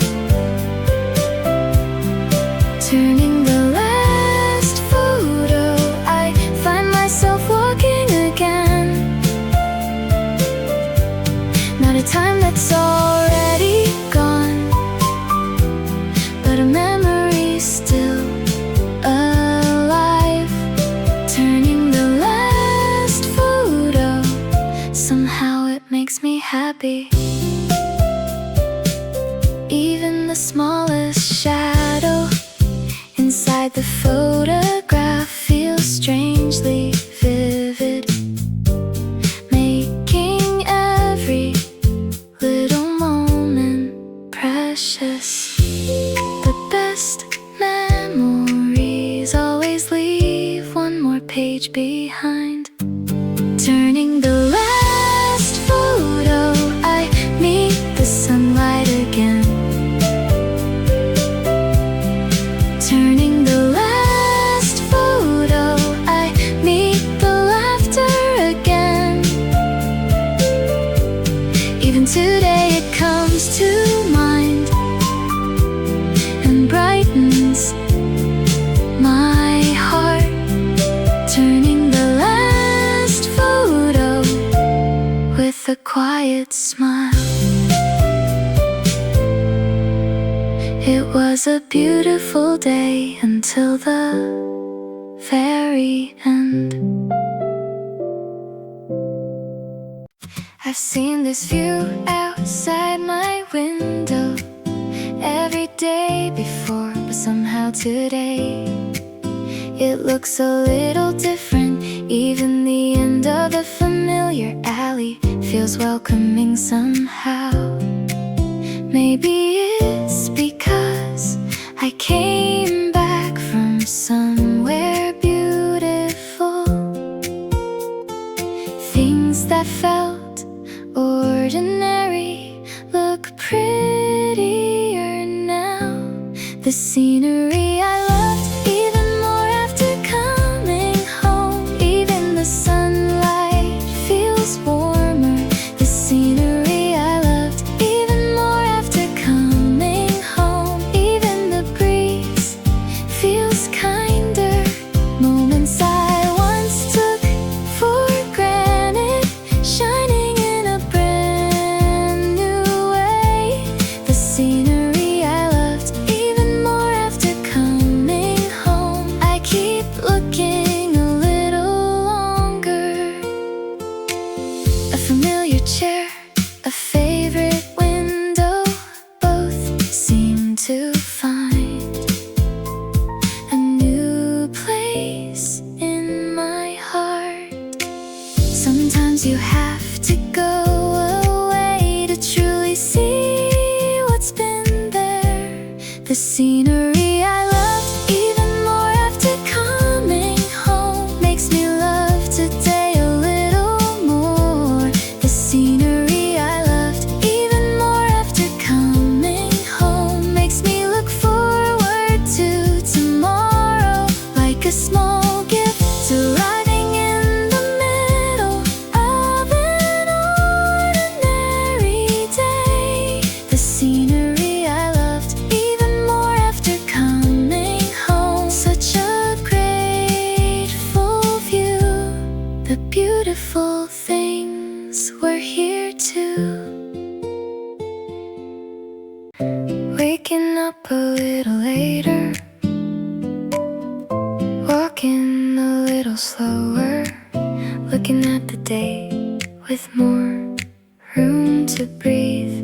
Turning the last photo, I find myself walking again. Not a time that's already gone, but a memory still alive. Turning the last photo, somehow it makes me happy. Even the smallest shadow inside the photograph feels strangely vivid, making every little moment precious. The best memories always leave one more page behind. Turning the last photo, I meet the sunlight again. Turning the last photo, I meet the laughter again. Even today it comes to mind and brightens my heart. Turning the last photo with a quiet smile. It was a beautiful day until the very end. I've seen this view outside my window every day before, but somehow today it looks a little different. Even the end of the familiar alley feels welcoming somehow. Maybe it's because I came back from somewhere beautiful. Things that felt ordinary look prettier now. The scenery I loved even more after coming home. Even the sunlight feels warmer. The scenery I loved even more after coming home. Even the breeze feels kinder. Moments I once took for granted, shining in a brand new way. The scenery I loved even more after coming home. I keep looking a little longer. A familiar chair, a favorite window, both seem to find a new place in my heart. Sometimes you have to go away to truly see what's been there. The scenery I loved even more after coming home makes me love today a little more. The scenery I loved even more after coming home makes me look forward to tomorrow, like a small gift arriving in the middle of an ordinary day. The scenery I loved even more after coming home. Such a grateful view. The beautiful things were here too. Waking up a little later, walking a little slower, looking at the day with more room to breathe.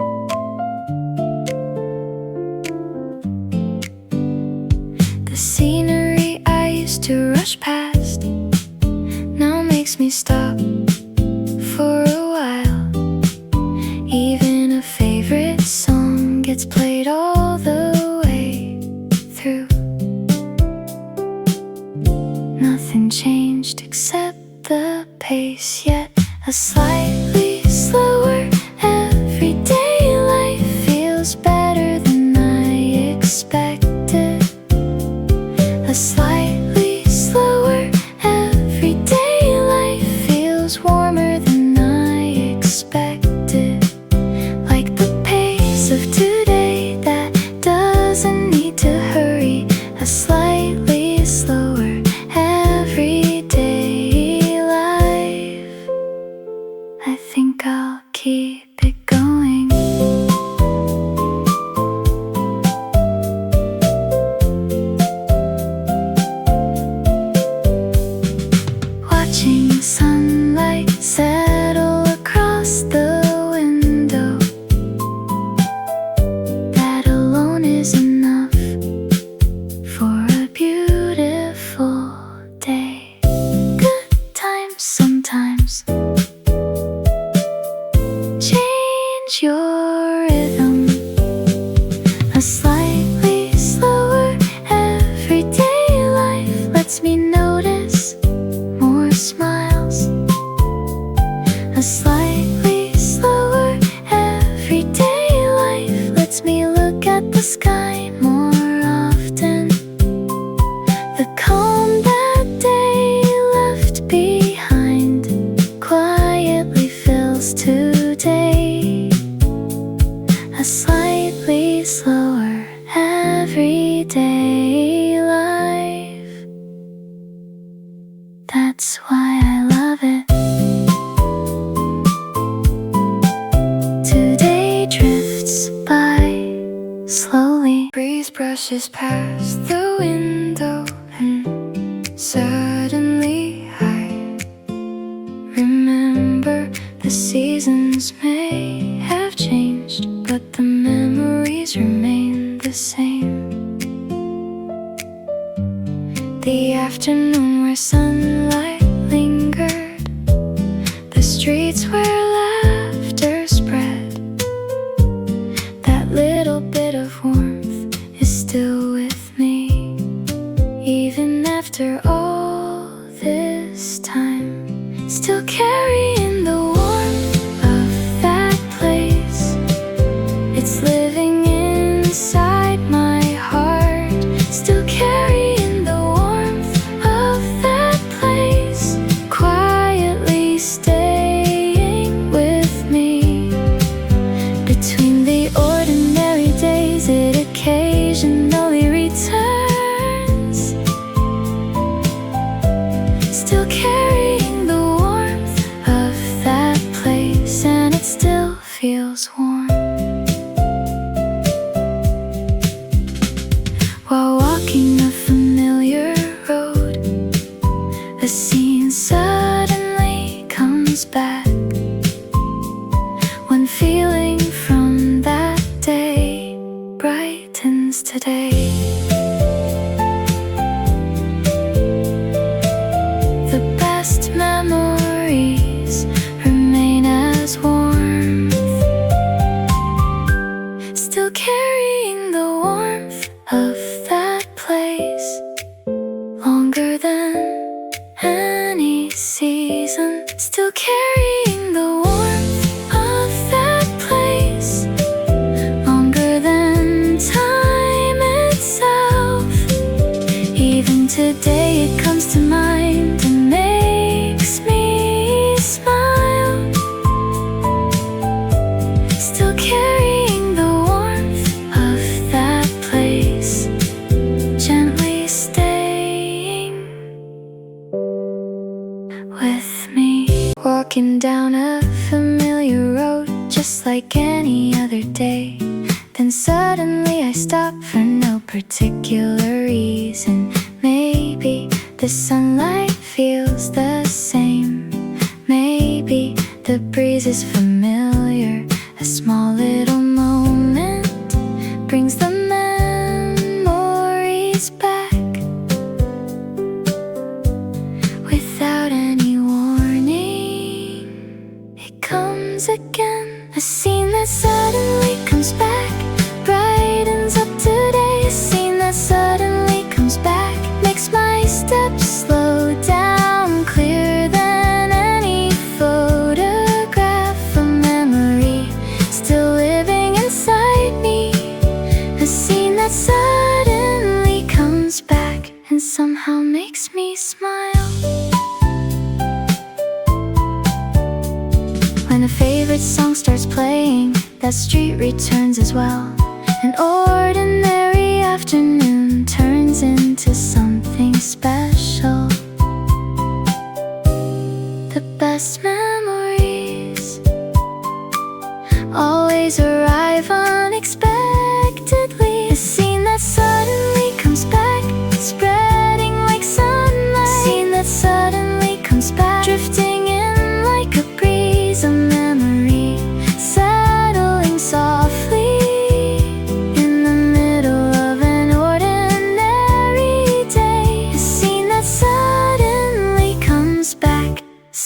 The scenery I used to rush past now makes me stop for a while. Even a favorite song gets played all the way through. Nothing changed except the pace, yet a slightly slower everyday life feels better than I expected. A slightly slower everyday watching sunlight settle across the window. That alone is enough for a beautiful day. Good times sometimes change your rhythm. A slightly slower everyday life lets me notice more smiles. A slightly slower everyday life lets me look at the sky more often. The calm that day left behind quietly fills today. A slightly slower everyday life. That's why I love it. Today drifts by slowly. Breeze brushes past the window, and suddenly I remember the seasons may have changed, but the memories remain the same. The afternoon where sunlight lingered, the streets where laughter spread. That little bit of warmth is still with me, even after all this time. Still carrying the warmth of that place. It's living inside my heart. Still carrying the warmth of that place, quietly staying with me. Between the ordinary days, it occasionally returns. Still carrying the warmth of that place, and it still feels warm. While walking a familiar road, a scene suddenly comes back. One feeling from that day brightens today. The best memories remain as warmth. Still carrying the warmth of that place, longer than any season. Still carrying the warmth of that place, longer than time itself. Even today it comes to mind and makes me smile. Still carrying the warmth of that place, gently staying with me. Walking down a familiar road, just like any other day. Then suddenly I stop for no particular reason. Maybe the sunlight feels the same. Maybe the breeze is familiar. A small little moment brings the memories back. Without any warning, it comes again. A scene that suddenly comes back, brightens up today. A scene that suddenly comes back, makes my steps slow down. Clearer than any photograph, a memory still living inside me. A scene that suddenly comes back and somehow makes me smile. When a favorite song starts playing, that street returns as well. An ordinary afternoon turns into something special. The best memories always arrive unexpectedly. A scene that suddenly comes back, spreading like sunlight. A scene that suddenly comes back,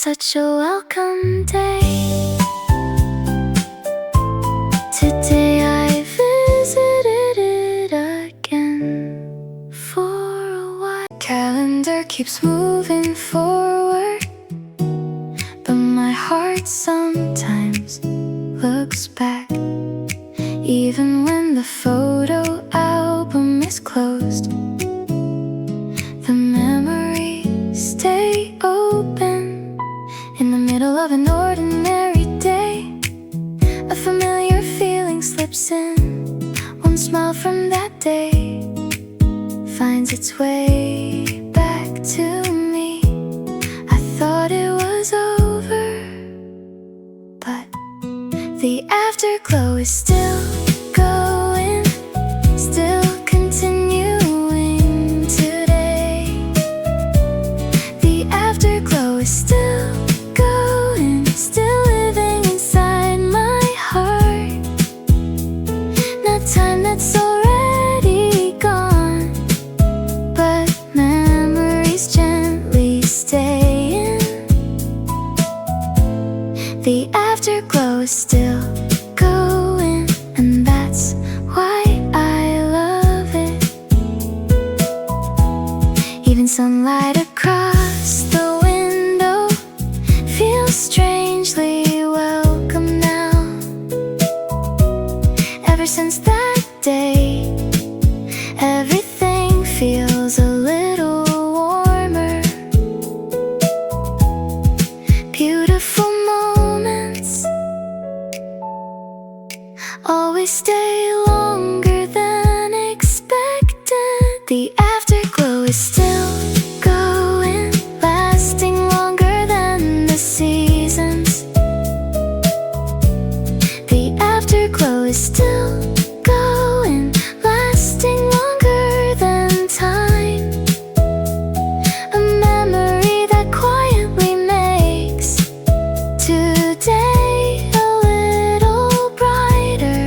such a welcome day. Today I visited it again for a while. Calendar keeps moving forward, but my heart sometimes looks back. Even when the photo album is closed, the memories stay open. In the middle of an ordinary day, a familiar feeling slips in. One smile from that day finds its way back to me. I thought it was over, but the afterglow is still going, still continuing today. The afterglow is still going, still living inside my heart. Not time that's already gone, but memories gently staying. The afterglow is still going, and that's why I love it. Even sunlight across the window feels strangely welcome now. Ever since that day, everything feels a little warmer. Beautiful moments always stay longer than expected. The afterglow is still going, lasting longer than the seasons. The afterglow is still going, lasting longer than time. A memory that quietly makes today a little brighter.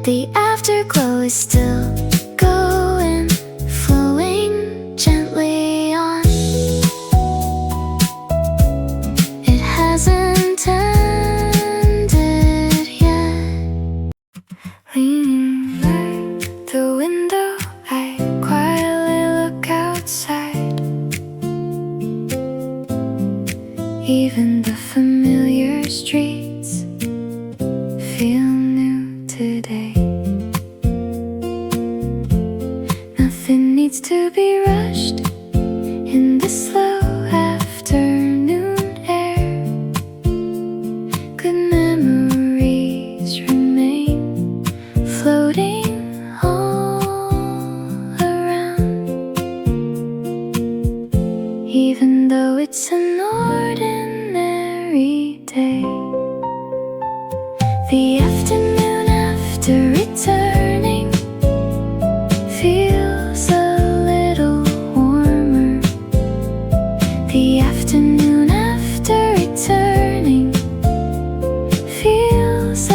The afterglow is still going, flowing gently on. It hasn't ended yet. Leaning out the window, I quietly look outside. Even the familiar streets feel new today. Nothing needs to be rushed in the slow afternoon air. Good memories remain floating all around. Even though it's an ordinary day, the afternoon after returning feels a little warmer. The afternoon after returning feels a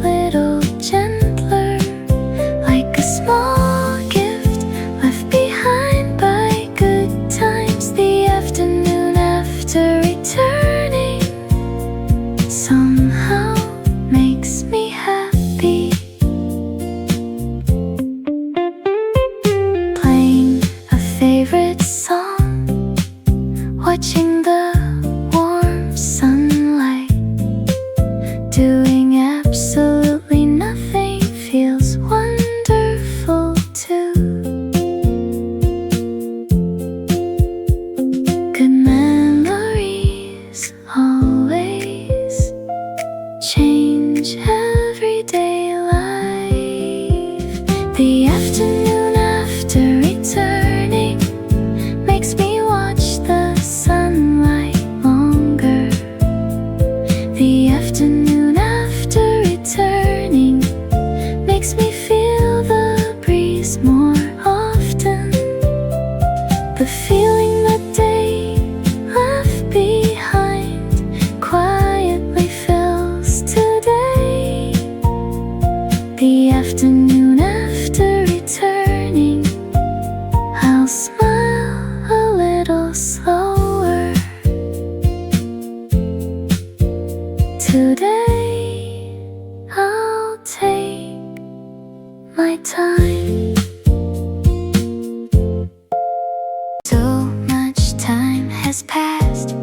little gentler, like a small gift left behind by good times. The afternoon after returning somehow makes me happy. Playing a favorite song, watching the warm sunlight, doing absolutely nothing feels wonderful too. Good memories always change everyday life. The afternoon after returning makes me watch the sunlight longer. The afternoon after returning makes me feel the breeze more often. The feeling that day left behind quietly fills today. The afternoon after returning, I'll smile a little slower. has passed.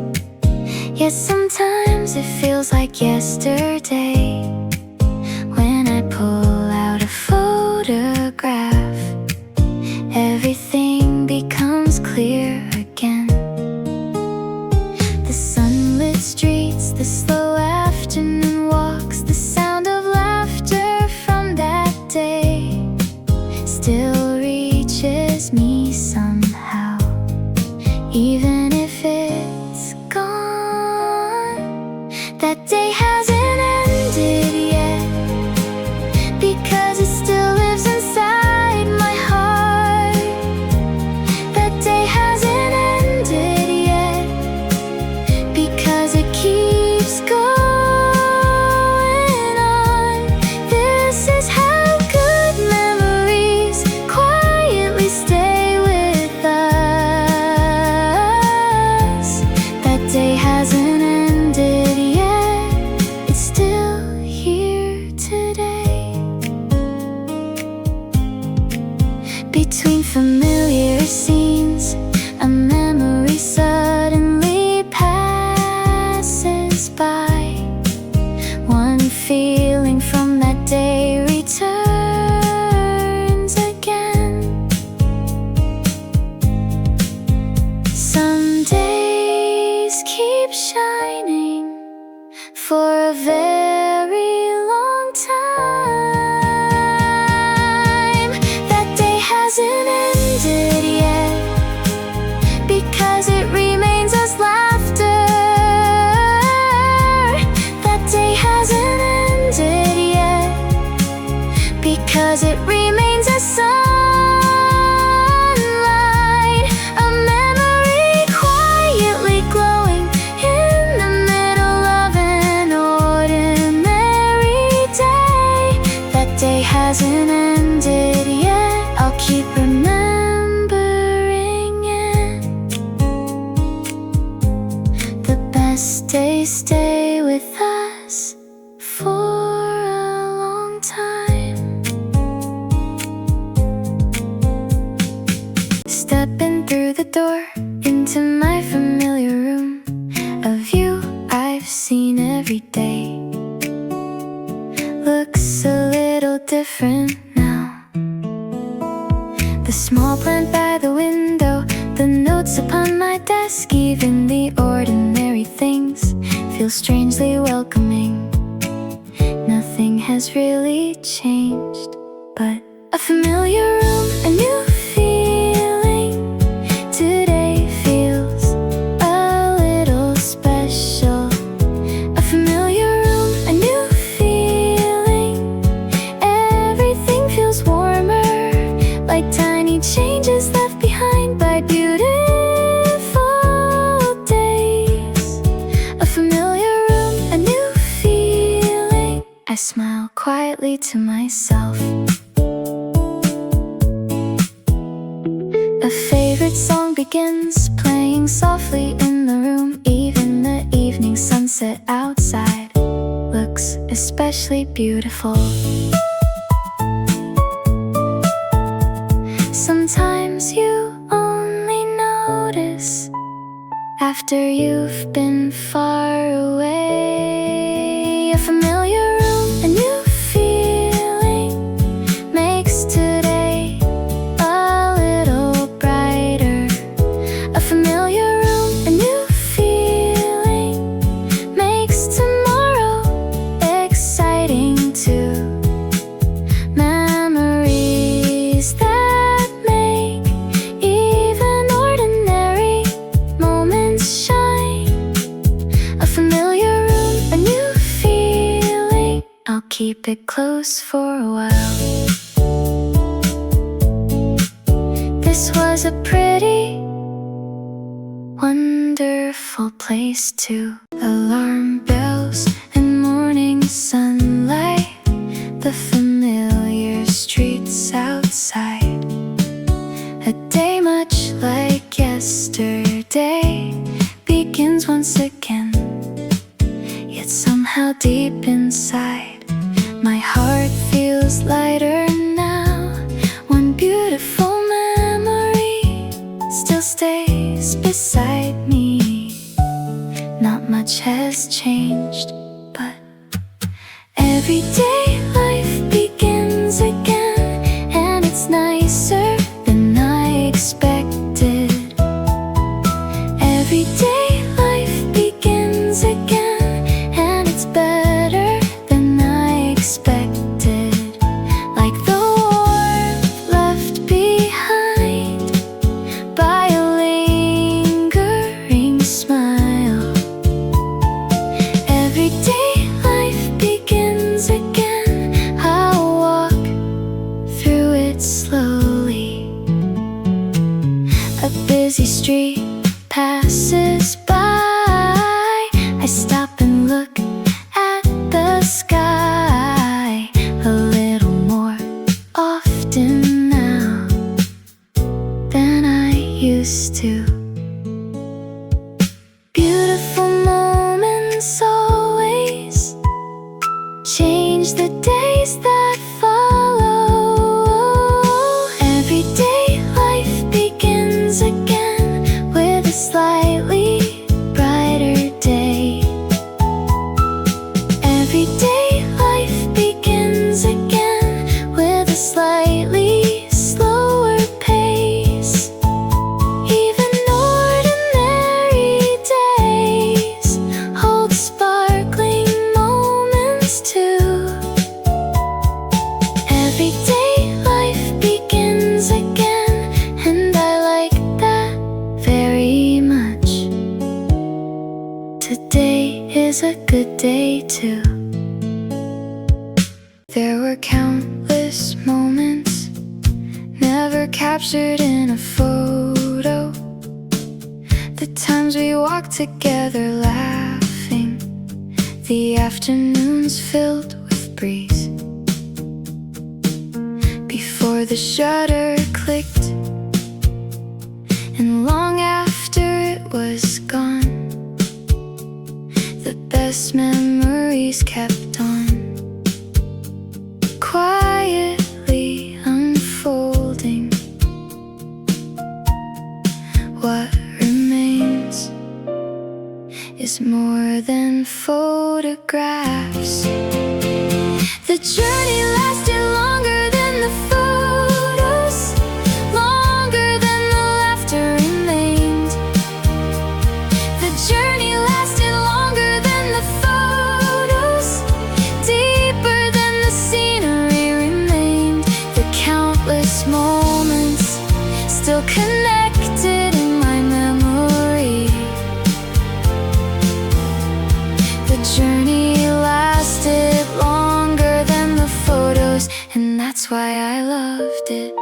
Yet sometimes it feels like yesterday when I pull out a photograph. Everything becomes clear again. The sunlit streets, the slow afternoon walks, the sound of laughter from that day still reaches me somehow, even if it's gone. That day hasn't ended yet, because it still lives inside my heart. That day hasn't ended yet, because it keeps going on. This is how good memories quietly stay with us. That day hasn't ended yet, it's still here today. Between familiar scenes, a memory suddenly passes by. One feeling from that day returns again. Some days keep shining for a very long time. That day hasn't ended yet, because it remains as laughter. That day hasn't ended yet, because it remains as sunlight. A memory quietly glowing in the middle of an ordinary day. That day hasn't ended yet, I'll keep remembering it. The best days stay with us for a long time. Stepping through the door into my familiar room, a view I've seen every day looks a little different now. The small plant by the window, the notes upon my desk, even the ordinary things feel strangely welcoming. Nothing has really changed, but a familiar room, a new feeling. Today feels a little special. A familiar room, a new feeling. Everything feels warmer, like tiny changes left behind by beautiful days. A familiar room, a new feeling. I smile quietly to myself. A favorite song begins playing softly in the room. Even the evening sunset outside looks especially beautiful. Sometimes you only notice after you've been far away. A familiar room, a new feeling makes today a little brighter. A familiar room, a new feeling makes tomorrow exciting too. Memories that make even ordinary moments shine. A familiar room, a new feeling. I'll keep it close for a while. This was a pretty, wonderful place to. Alarm bells and morning sunlight, the familiar streets outside. A day much like yesterday begins once again. Yet somehow deep inside, my heart feels lighter now. One beautiful memory still stays beside me. much has changed, but everyday life begins again, and it's nicer than I expected. Everyday life begins again, and it's better than I expected. Like the warmth left behind by a lingering smile. Everyday life begins again. I'll walk through it slowly. A busy street passes by. I stop and look at the sky a little more often now than I used to. Beautiful moments always change the days that follow. Everyday life begins again with a slightly brighter day. Everyday life begins again with a slightly slower pace. Even ordinary days hold sparkling moments too. Everyday life begins again, and I like that very much. Today is a good day too. There were countless moments never captured in a photo. The times we walked together laughing, the afternoons filled with breeze. Before the shutter clicked, and long after it was gone, the best memories kept on quietly unfolding. What remains is more than photographs. The journey lasted longer than the photos, longer than the laughter remained. The journey lasted longer than the photos, deeper than the scenery remained. The countless moments still connected in my memory. The journey lasted longer than the photos, and that's why I loved it.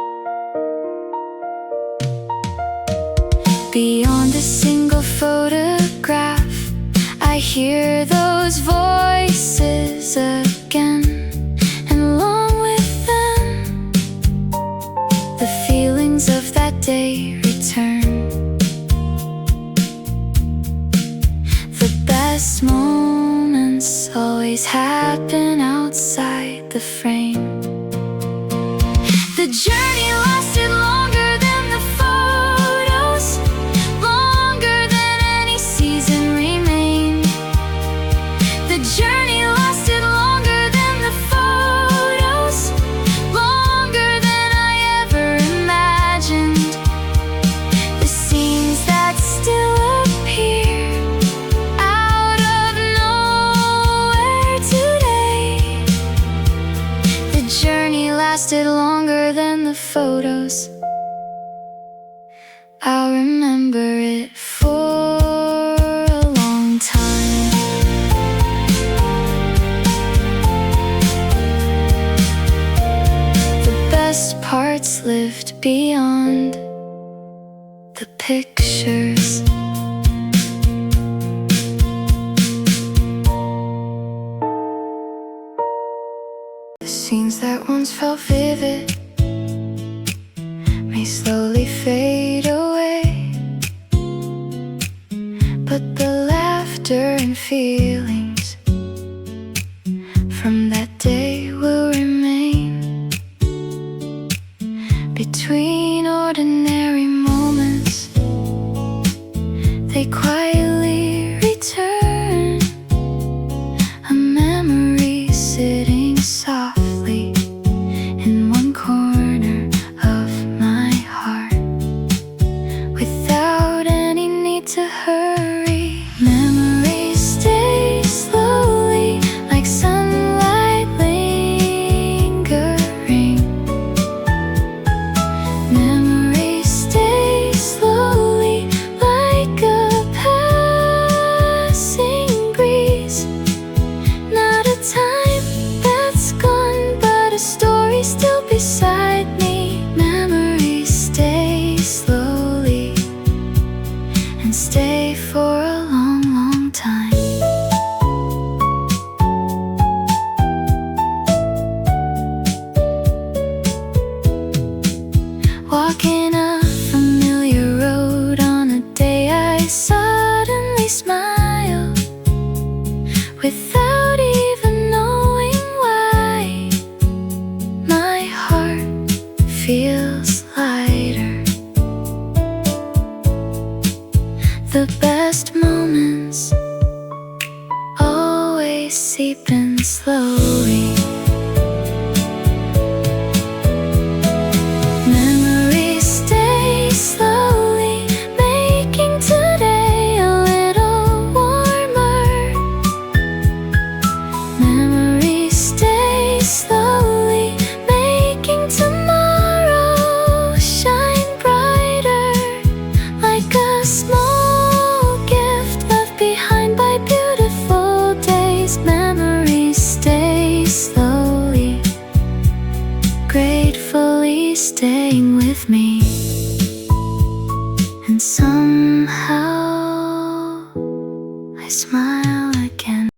Beyond a single photograph, I hear those voices again, and along with them, the feelings of that day return. The best moments always happen outside the frame. The journey lasted longer than the photos, longer than any season remained. The journey lasted longer than the photos, longer than I ever imagined. The scenes that still appear out of nowhere today. The journey lasted longer than the photos. I'll remember it for a long time. The best parts lived beyond the pictures. The scenes that once felt vivid may slowly fade away, but the laughter and feelings from that day will remain. Between ordinary moments, they quietly return. stay for a long, long time. Walking a familiar road on a day I suddenly smile without even knowing why. My heart feels lighter. The best moments always seep in slowly. Memories stay slowly, making today a little warmer. Memories stay slowly, making tomorrow shine brighter. Like a small gift left behind by beautiful days. Memories stay slowly, gratefully staying with me.